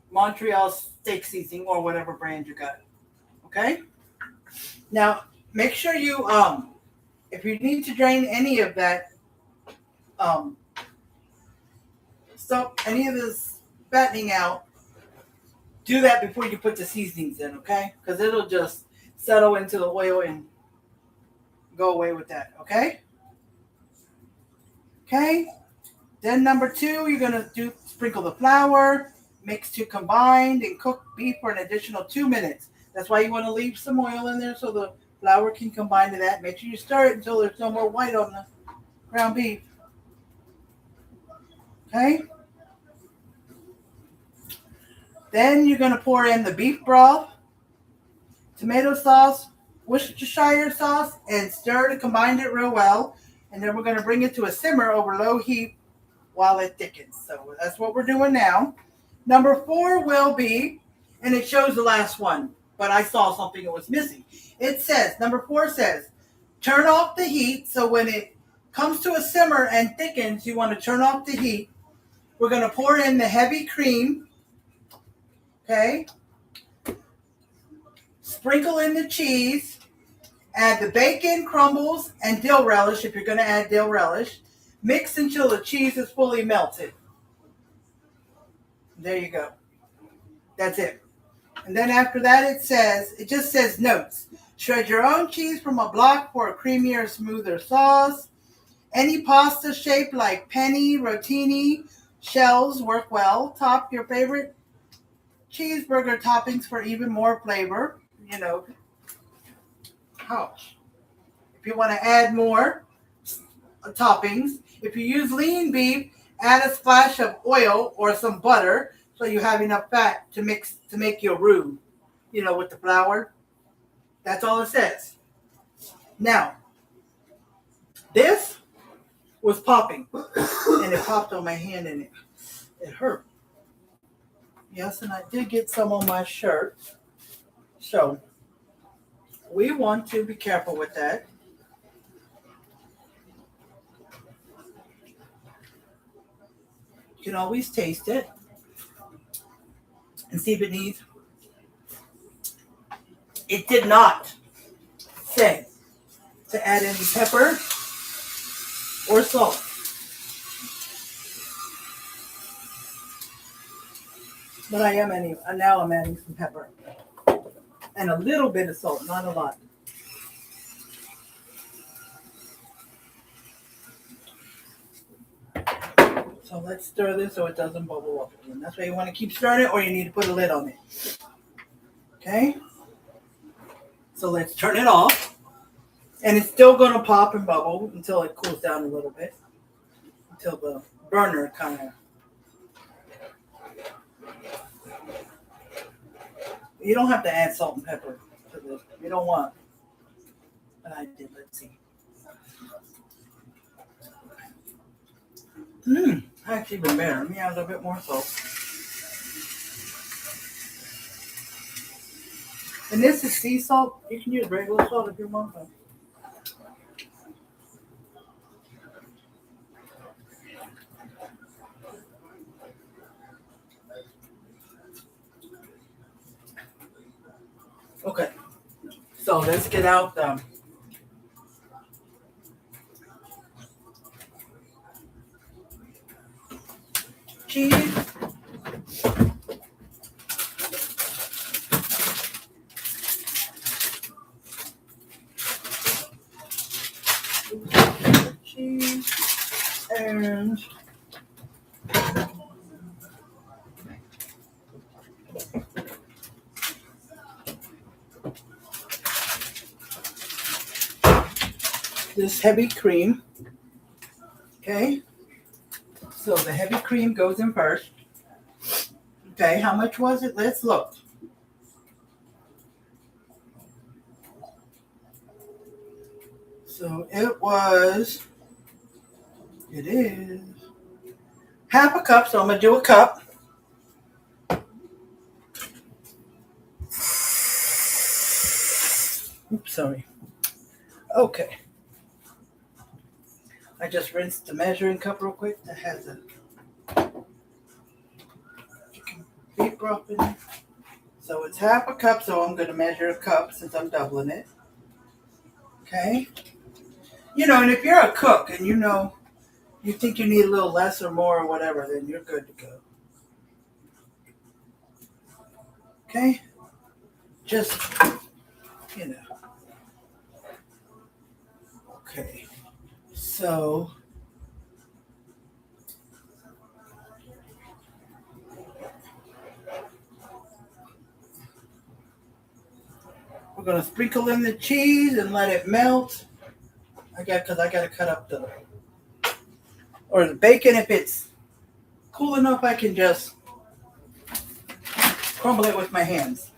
Montreal steak seasoning or whatever brand you got. Okay? Now, make sure you, if you need to drain any of that stuff, any of this fattening out, do that before you put the seasonings in, okay? Because it'll just settle into the oil and go away with that, okay? Okay? Then number 2, you're going to sprinkle the flour, mix to combine, and cook beef for an additional 2 minutes. That's why you want to leave some oil in there so the flour can combine to that. Make sure you stir it until there's no more white on the ground beef. Okay? Then you're going to pour in the beef broth, tomato sauce, Worcestershire sauce, and stir to combine it real well. And then we're going to bring it to a simmer over low heat while it thickens. So that's what we're doing now. Number 4 will be, and it shows the last one, but I saw something that was missing. It says, number 4 says, turn off the heat. So when it comes to a simmer and thickens, you want to turn off the heat. We're going to pour in the heavy cream. Okay. Sprinkle in the cheese. Add the bacon, crumbles, and dill relish if you're going to add dill relish. Mix until the cheese is fully melted. There you go. That's it. And then after that, it just says notes. Shred your own cheese from a block for a creamier, smoother sauce. Any pasta shape like penne, rotini, shells work well. Top your favorite cheeseburger toppings for even more flavor. house. If you want to add more toppings, if you use lean beef, add a splash of oil or some butter so you have enough fat to mix to make your roux, with the flour. That's all it says. Now, this was popping, and it popped on my hand, and it hurt. Yes, and I did get some on my shirt. So, we want to be careful with that. You can always taste it and see if it needs. It did not say to add any pepper or salt. But now I'm adding some pepper and a little bit of salt, not a lot. So let's stir this so it doesn't bubble up again. That's why you want to keep stirring it, or you need to put a lid on it. Okay? So let's turn it off. And it's still going to pop and bubble until it cools down a little bit. Until the burner kind of... You don't have to add salt and pepper to this. You don't want. But I did. Let's see. Actually been better. Let me add a little bit more salt. And this is sea salt. You can use regular salt if you want. Okay. So let's get out the cheese. And this heavy cream. Okay. So the heavy cream goes in first. Okay, how much was it? Let's look. So it is half a cup, so I'm going to do a cup. Oops, sorry. Okay. I just rinsed the measuring cup real quick. That has a chicken beef broth in it. So it's half a cup, so I'm going to measure a cup since I'm doubling it. Okay. And if you're a cook and you think you need a little less or more or whatever, then you're good to go. Okay? Just, Okay. So, we're going to sprinkle in the cheese and let it melt. Because I got to cut up the bacon. If it's cool enough, I can just crumble it with my hands.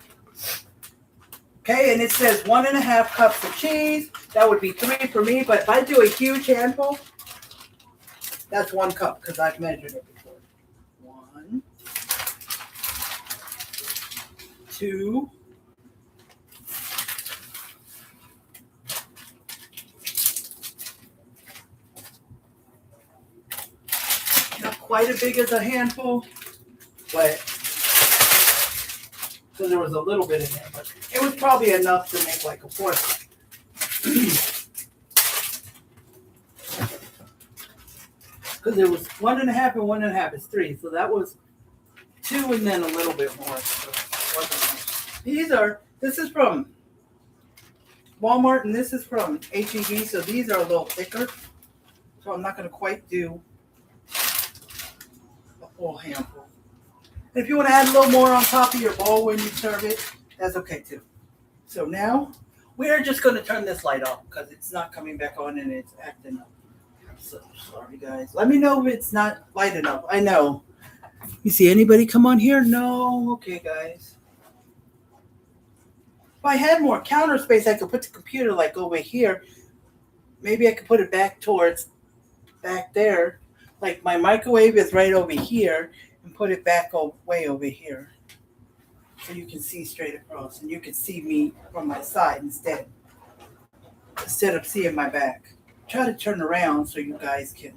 Okay, and it says 1.5 cups of cheese. That would be 3 for me, but if I do a huge handful, that's 1 cup because I've measured it before. 1, 2, 3. Not quite as big as a handful, but so there was a little bit in there, but it was probably enough to make like a 4th. Because there was 1.5 and 1.5 is 3, so that was 2 and then a little bit more. So this is from Walmart and this is from H-E-B, so these are a little thicker. So I'm not going to quite do a full handful. If you want to add a little more on top of your bowl when you serve it, that's okay too. So now We're just going to turn this light off because it's not coming back on and it's acting up. So sorry, guys. Let me know if it's not light enough. I know. You see anybody come on here? No. Okay, guys. If I had more counter space, I could put the computer like over here. Maybe I could put it back towards back there. Like my microwave is right over here, and put it back way over here. So you can see straight across and you can see me from my side instead of seeing my back. Try to turn around so you guys can,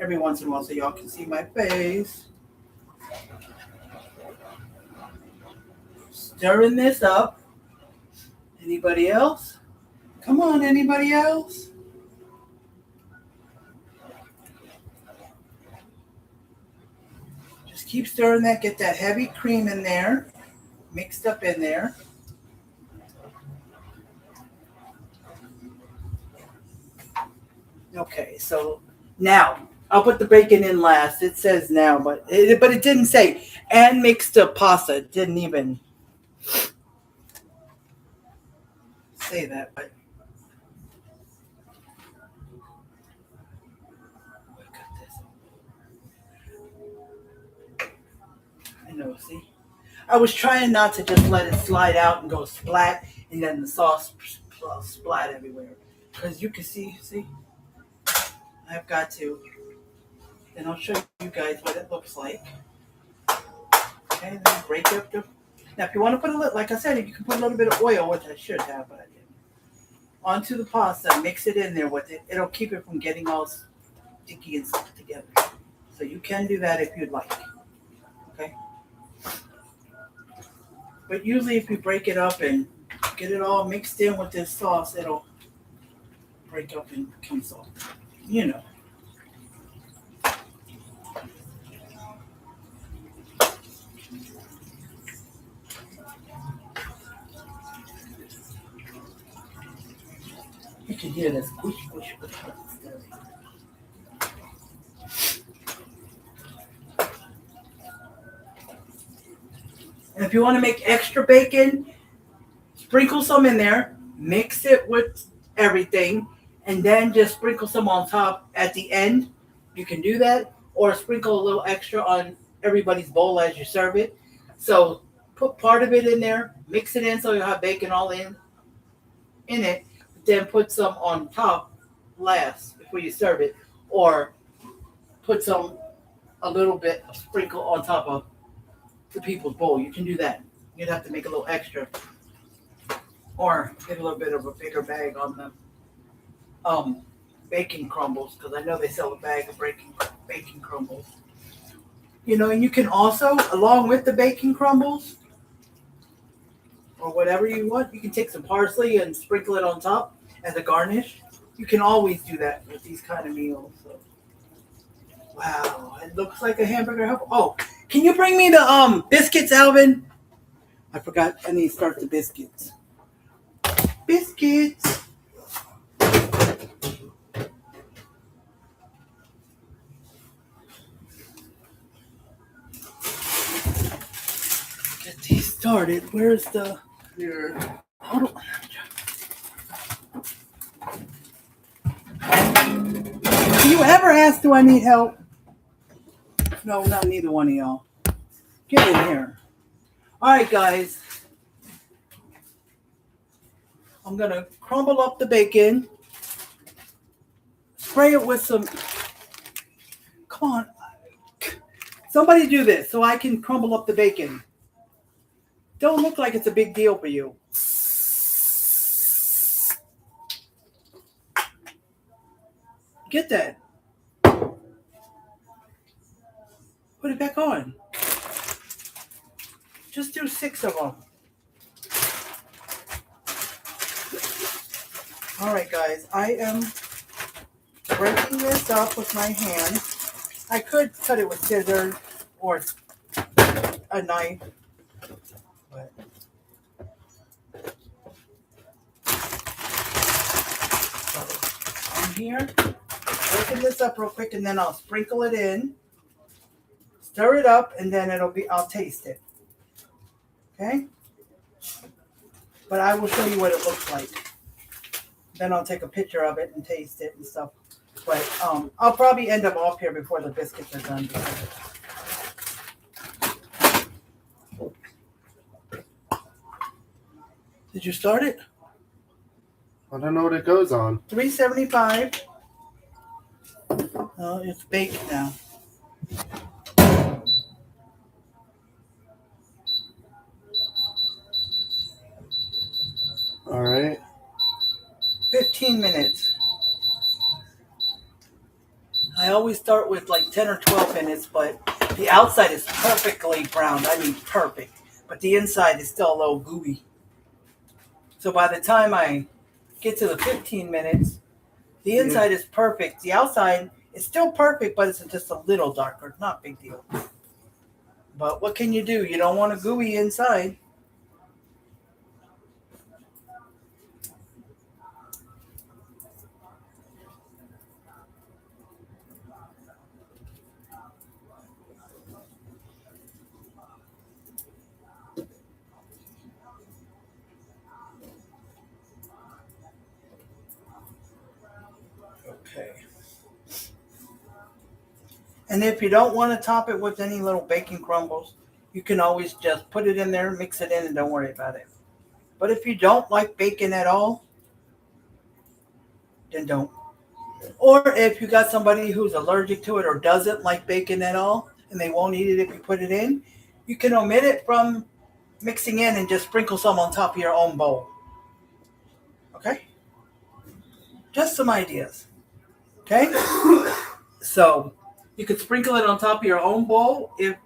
every once in a while so y'all can see my face. Stirring this up. Anybody else? Come on, anybody else? Just keep stirring that, get that heavy cream in there, mixed up in there. Okay, so now I'll put the bacon in last. It says now, but it didn't say and mix the pasta. It didn't even say that, but look at this. I know, see? I was trying not to just let it slide out and go splat and then the sauce splat everywhere. Because you can see, I've got to. And I'll show you guys what it looks like. Okay, then break up the. Now, if you want to put a little, like I said, you can put a little bit of oil, which I should have, but I didn't. Onto the pasta, mix it in there with it. It'll keep it from getting all sticky and stuck together. So you can do that if you'd like. Okay. But usually, if you break it up and get it all mixed in with this sauce, it'll break up and become soft. You know. You can hear this squish, squish, squish. And if you want to make extra bacon, sprinkle some in there, mix it with everything, and then just sprinkle some on top at the end. You can do that, or sprinkle a little extra on everybody's bowl as you serve it. So put part of it in there, mix it in so you'll have bacon all in it, then put some on top last before you serve it, or put a little bit of sprinkle on top of the people's bowl. You can do that. You'd have to make a little extra, or get a little bit of a bigger bag on the bacon crumbles, because I know they sell a bag of bacon crumbles. And you can also, along with the bacon crumbles, or whatever you want, you can take some parsley and sprinkle it on top as a garnish. You can always do that with these kind of meals. So. Wow, it looks like a hamburger helper. Oh, can you bring me the biscuits, Alvin? I forgot. I need to start the biscuits. Biscuits. Get these started. Where's the here? Hold on. Do you ever ask, do I need help? No, not neither one of y'all. Get in here. All right, guys. I'm going to crumble up the bacon. Spray it with some. Come on. Somebody do this so I can crumble up the bacon. Don't look like it's a big deal for you. Get that. Put it back on. Just do 6 of them. All right, guys. I am breaking this up with my hand. I could cut it with scissors or a knife. But so I'm here breaking this up real quick, and then I'll sprinkle it in. Stir it up, and then I'll taste it. Okay? But I will show you what it looks like. Then I'll take a picture of it and taste it and stuff. But I'll probably end up off here before the biscuits are done. Did you start it? I don't know what it goes on. 375. Oh, it's baked now. All right. 15 minutes. I always start with like 10 or 12 minutes, but the outside is perfectly browned. I mean, perfect. But the inside is still a little gooey. So by the time I get to the 15 minutes, the inside is perfect. The outside is still perfect, but it's just a little darker. Not a big deal. But what can you do? You don't want a gooey inside. Okay. And if you don't want to top it with any little bacon crumbles, you can always just put it in there, mix it in, and don't worry about it. But if you don't like bacon at all, then don't. Or if you got somebody who's allergic to it or doesn't like bacon at all, and they won't eat it if you put it in, you can omit it from mixing in and just sprinkle some on top of your own bowl. Okay? Just some ideas. Okay? So you could sprinkle it on top of your own bowl if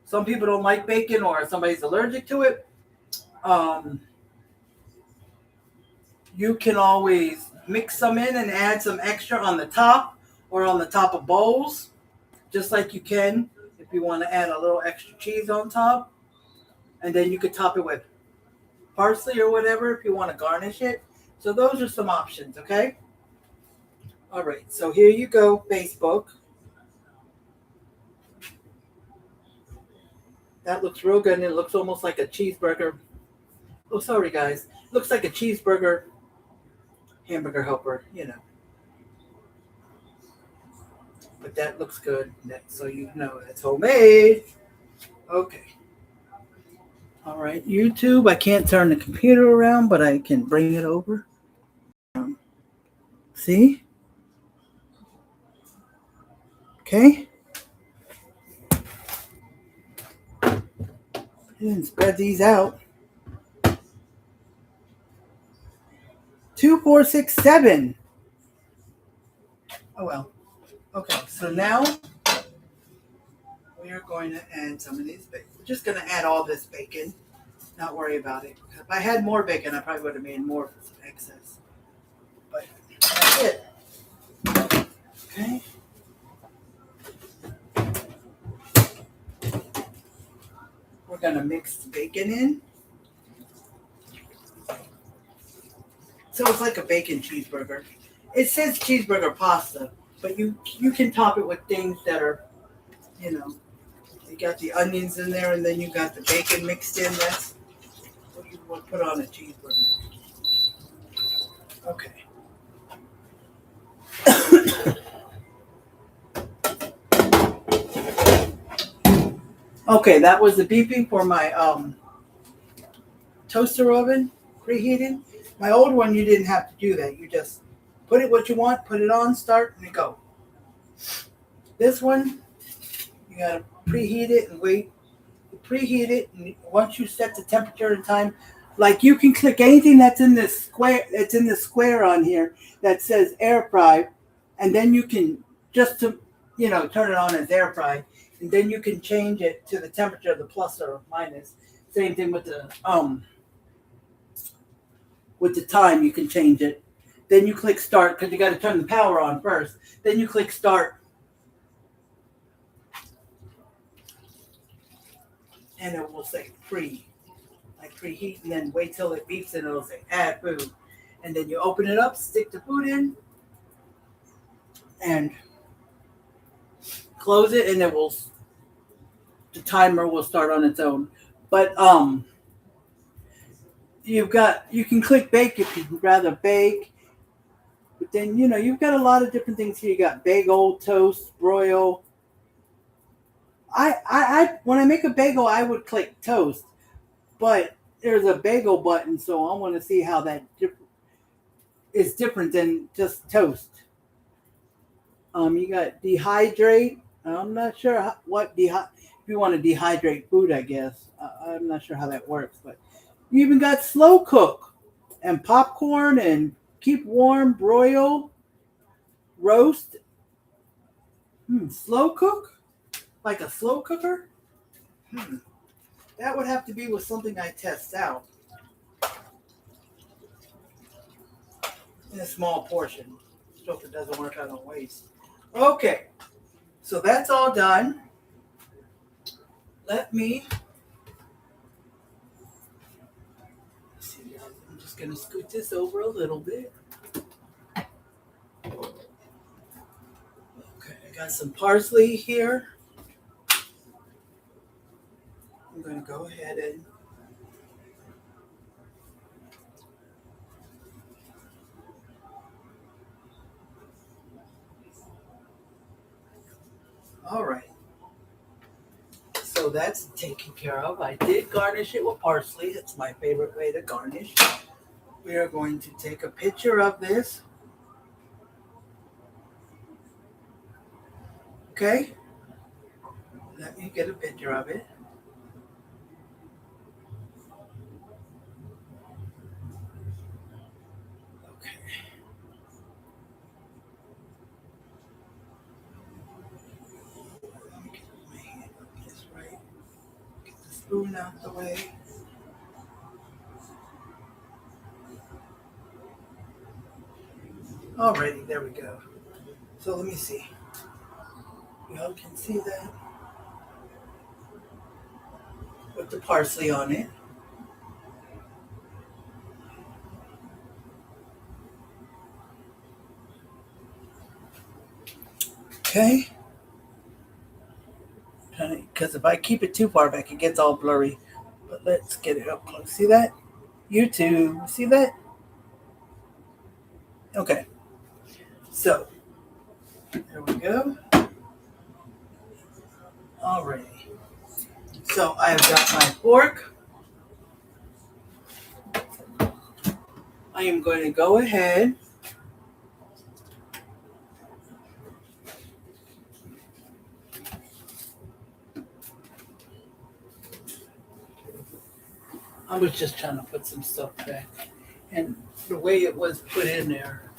some people don't like bacon or somebody's allergic to it. You can always mix some in and add some extra on the top or on the top of bowls, just like you can if you want to add a little extra cheese on top. And then you could top it with parsley or whatever if you want to garnish it. So those are some options, okay? All right, so here you go, Facebook. That looks real good, and it looks almost like a cheeseburger. Oh, sorry, guys. Looks like a cheeseburger hamburger helper, you know. But that looks good, so you know it's homemade. Okay. All right, YouTube. I can't turn the computer around, but I can bring it over. See? Okay. And spread these out. 2, 4, 6, 7. Oh well. Okay, so now we are going to add some of these bacon. We're just going to add all this bacon. Not worry about it. If I had more bacon, I probably would have made more for some excess. But that's it. Okay. We're going to mix the bacon in. So it's like a bacon cheeseburger. It says cheeseburger pasta, but you can top it with things that are, you know, you got the onions in there and then you got the bacon mixed in. That's what you would put on a cheeseburger. Okay. Okay, that was the beeping for my toaster oven, preheated. My old one, you didn't have to do that. You just put it what you want, put it on, start, and go. This one, you gotta preheat it and wait. You preheat it, and once you set the temperature and time, like you can click anything that's in this square. It's in the square on here that says air fry, and then you can just to turn it on as air fry, and then you can change it to the temperature, the plus or minus. Same thing with the time, you can change it. Then you click start because you got to turn the power on first. Then you click start. And it will say preheat, and then wait till it beeps and it'll say add food. And then you open it up, stick the food in, and close it, and the timer will start on its own. But you can click bake if you'd rather bake. But then, you've got a lot of different things here. You got bagel, toast, broil. When I make a bagel, I would click toast, but there's a bagel button, so I want to see how that is different than just toast. You got dehydrate. I'm not sure if you want to dehydrate food. I guess I'm not sure how that works, but you even got slow cook and popcorn and keep warm, broil, roast. Slow cook, like a slow cooker. Hmm. That would have to be with something I test out in a small portion. So if it doesn't work, I don't waste. Okay, so that's all done. Let me see. I'm just going to scoot this over a little bit. Okay, I got some parsley here. I'm going to go ahead and all right. So that's taken care of. I did garnish it with parsley. That's my favorite way to garnish. We are going to take a picture of this. Okay? Let me get a picture of it. Okay. Let me get my hand on this right. Get the spoon out the way. Alrighty, there we go. So let me see. Y'all can see that with the parsley on it. Okay. Because if I keep it too far back, it gets all blurry. But let's get it up close. See that? YouTube. See that? Okay. So, there we go. Alrighty. So I've got my fork. I am going to go ahead. I was just trying to put some stuff back. And the way it was put in there,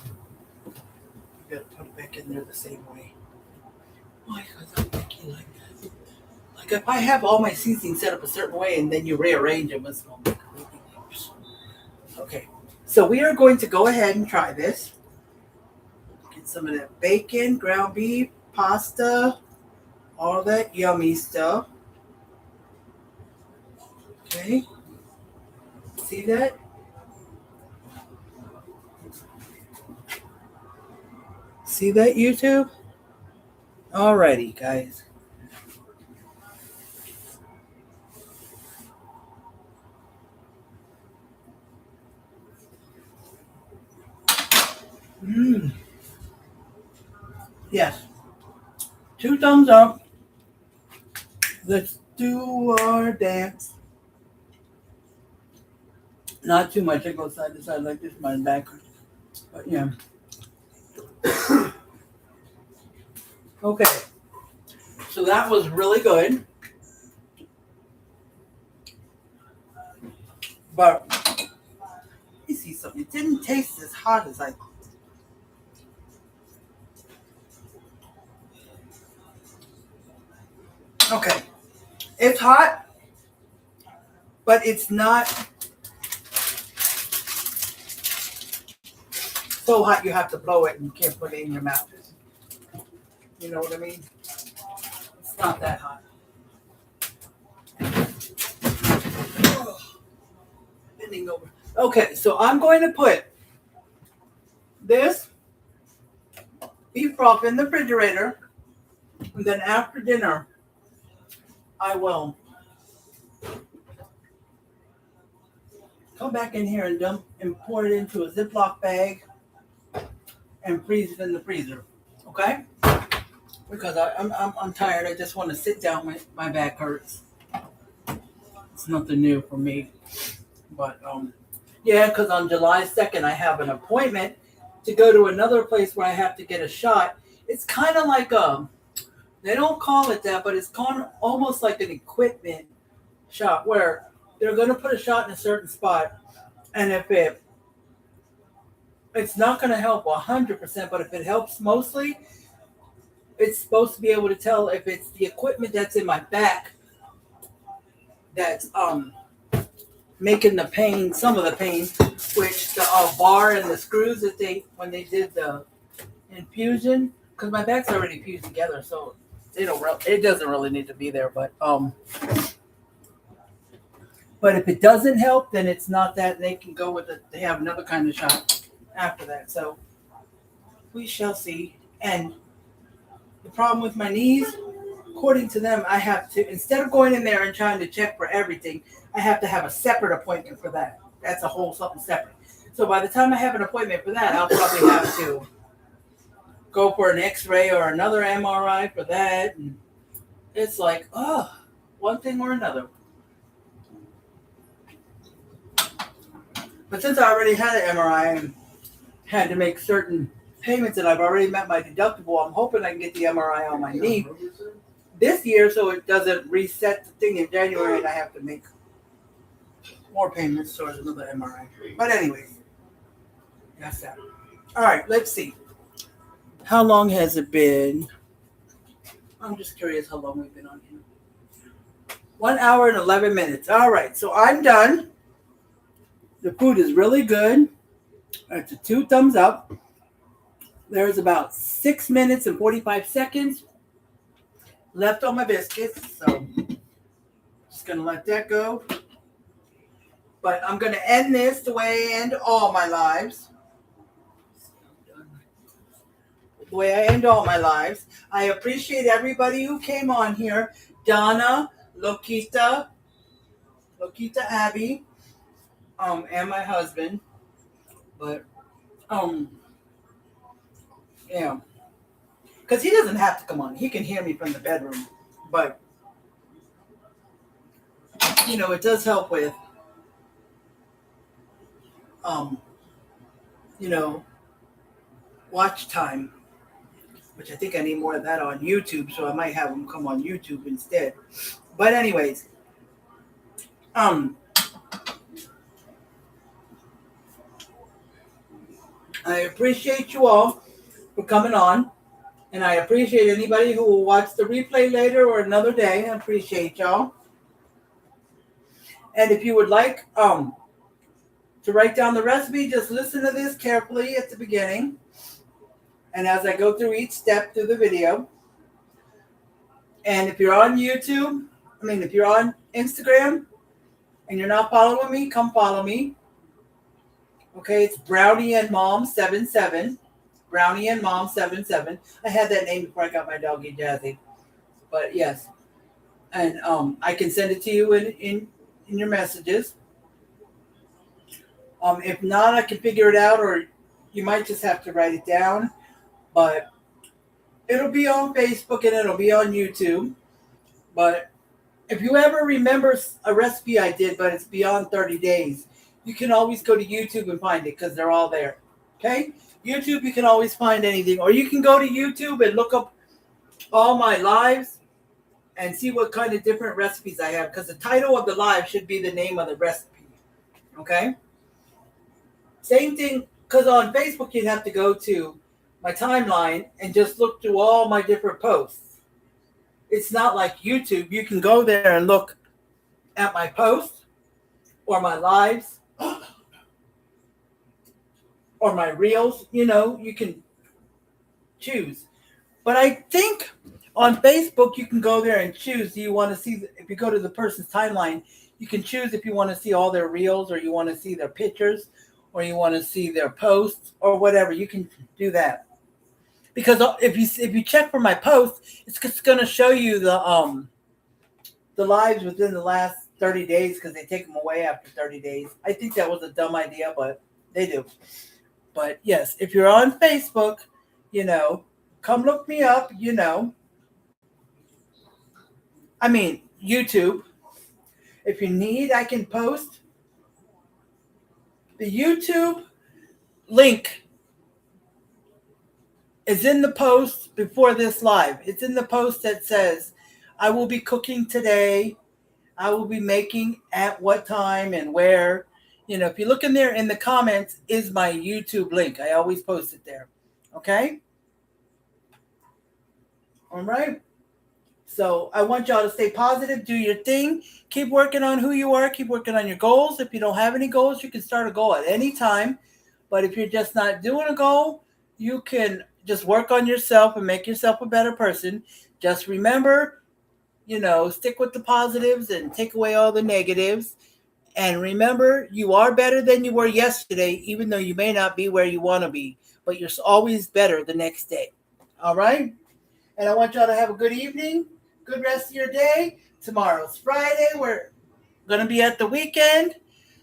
you got to put it back in there the same way. Why? Because I'm picky like that. Like if I have all my seasoning set up a certain way and then you rearrange them, it's going to make a big difference. Okay. So we are going to go ahead and try this. Get some of that bacon, ground beef, pasta, all that yummy stuff. Okay. See that? See that, YouTube? Alrighty, guys. Mmm. Yes. 2 thumbs up. Let's do our dance. Not too much. I go side to side like this, my back. But yeah. Okay. So that was really good. But let me see something. It didn't taste as hot as I thought. Okay. It's hot, but it's not so hot you have to blow it and you can't put it in your mouth. You know what I mean? It's not that hot. Oh, bending over. Okay, so I'm going to put this beef broth in the refrigerator, and then after dinner, I will come back in here and dump and pour it into a Ziploc bag and freeze it in the freezer. Okay? Because I'm tired. I just want to sit down. My back hurts. It's nothing new for me. But yeah, because on July 2nd I have an appointment to go to another place where I have to get a shot. It's kind of like they don't call it that, but it's almost like an equipment shot where they're going to put a shot in a certain spot, and if it's not going to help 100%, but if it helps mostly, it's supposed to be able to tell if it's the equipment that's in my back that's making the pain, some of the pain, which the bar and the screws that when they did the infusion, because my back's already fused together, so it doesn't really need to be there, but if it doesn't help, then it's not that. They can go with it. They have another kind of shot after that, so we shall see. And the problem with my knees, according to them, I have to, instead of going in there and trying to check for everything, I have to have a separate appointment for that. That's a whole something separate. So by the time I have an appointment for that, I'll probably have to go for an x-ray or another MRI for that. And it's like, one thing or another. But since I already had an MRI and had to make certain payments and I've already met my deductible, I'm hoping I can get the MRI on my knee this year so it doesn't reset the thing in January and I have to make more payments towards another MRI. But anyways, that's that. All right, let's see. How long has it been? I'm just curious how long we've been on here. 1 hour and 11 minutes. All right, so I'm done. The food is really good. It's a 2 thumbs up. There's about 6 minutes and 45 seconds left on my biscuits, so just going to let that go. But I'm going to end this the way I end all my lives. The way I end all my lives. I appreciate everybody who came on here. Donna, Lokita Abby, and my husband. But, yeah. Because he doesn't have to come on. He can hear me from the bedroom. But, it does help with, watch time. Which I think I need more of that on YouTube. So I might have him come on YouTube instead. But anyways. I appreciate you all for coming on. And I appreciate anybody who will watch the replay later or another day. I appreciate y'all. And if you would like to write down the recipe, just listen to this carefully at the beginning. And as I go through each step through the video. And if you're on YouTube, if you're on Instagram and you're not following me, come follow me. Okay, it's Brownie and Mom 77. Brownie and Mom 77. I had that name before I got my doggy Jazzy. But yes. And I can send it to you in your messages. If not, I can figure it out, or you might just have to write it down. But it'll be on Facebook and it'll be on YouTube. But if you ever remember a recipe I did, but it's beyond 30 days, you can always go to YouTube and find it because they're all there. Okay? YouTube, you can always find anything. Or you can go to YouTube and look up all my lives and see what kind of different recipes I have. Because the title of the live should be the name of the recipe. Okay? Same thing, because on Facebook you'd have to go to my timeline and just look through all my different posts. It's not like YouTube. You can go there and look at my posts or my lives or my reels. You can choose. But I think on Facebook you can go there and choose. Do you want to see, if you go to the person's timeline, you can choose if you want to see all their reels or you want to see their pictures or you want to see their posts or whatever. You can do that. Because if you check for my posts, it's just going to show you the lives within the last 30 days because they take them away after 30 days. I think that was a dumb idea, but they do. But yes, if you're on Facebook, come look me up, I mean, YouTube. If you need, I can post the YouTube link is in the post before this live. It's in the post that says, I will be cooking today. I will be making at what time and where. If you look in there in the comments is my YouTube link. I always post it there. Okay? All right. So I want y'all to stay positive, do your thing, keep working on who you are, keep working on your goals. If you don't have any goals, you can start a goal at any time. But if you're just not doing a goal, you can just work on yourself and make yourself a better person. Just remember, stick with the positives and take away all the negatives. And remember, you are better than you were yesterday, even though you may not be where you want to be. But you're always better the next day. All right? And I want y'all to have a good evening, good rest of your day. Tomorrow's Friday. We're going to be at the weekend.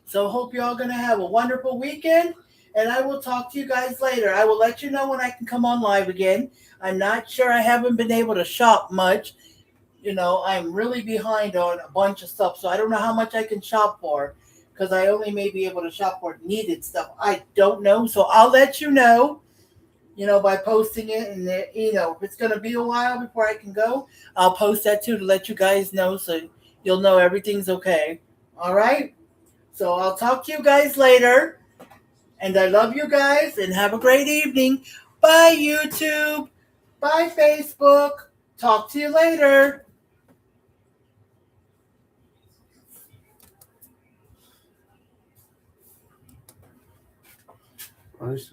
So hope you're all going to have a wonderful weekend. And I will talk to you guys later. I will let you know when I can come on live again. I'm not sure. I haven't been able to shop much. I'm really behind on a bunch of stuff. So I don't know how much I can shop for because I only may be able to shop for needed stuff. I don't know. So I'll let you know. By posting it. And, if it's going to be a while before I can go, I'll post that too to let you guys know so you'll know everything's okay. All right? So I'll talk to you guys later. And I love you guys and have a great evening. Bye, YouTube. Bye, Facebook. Talk to you later. Nice.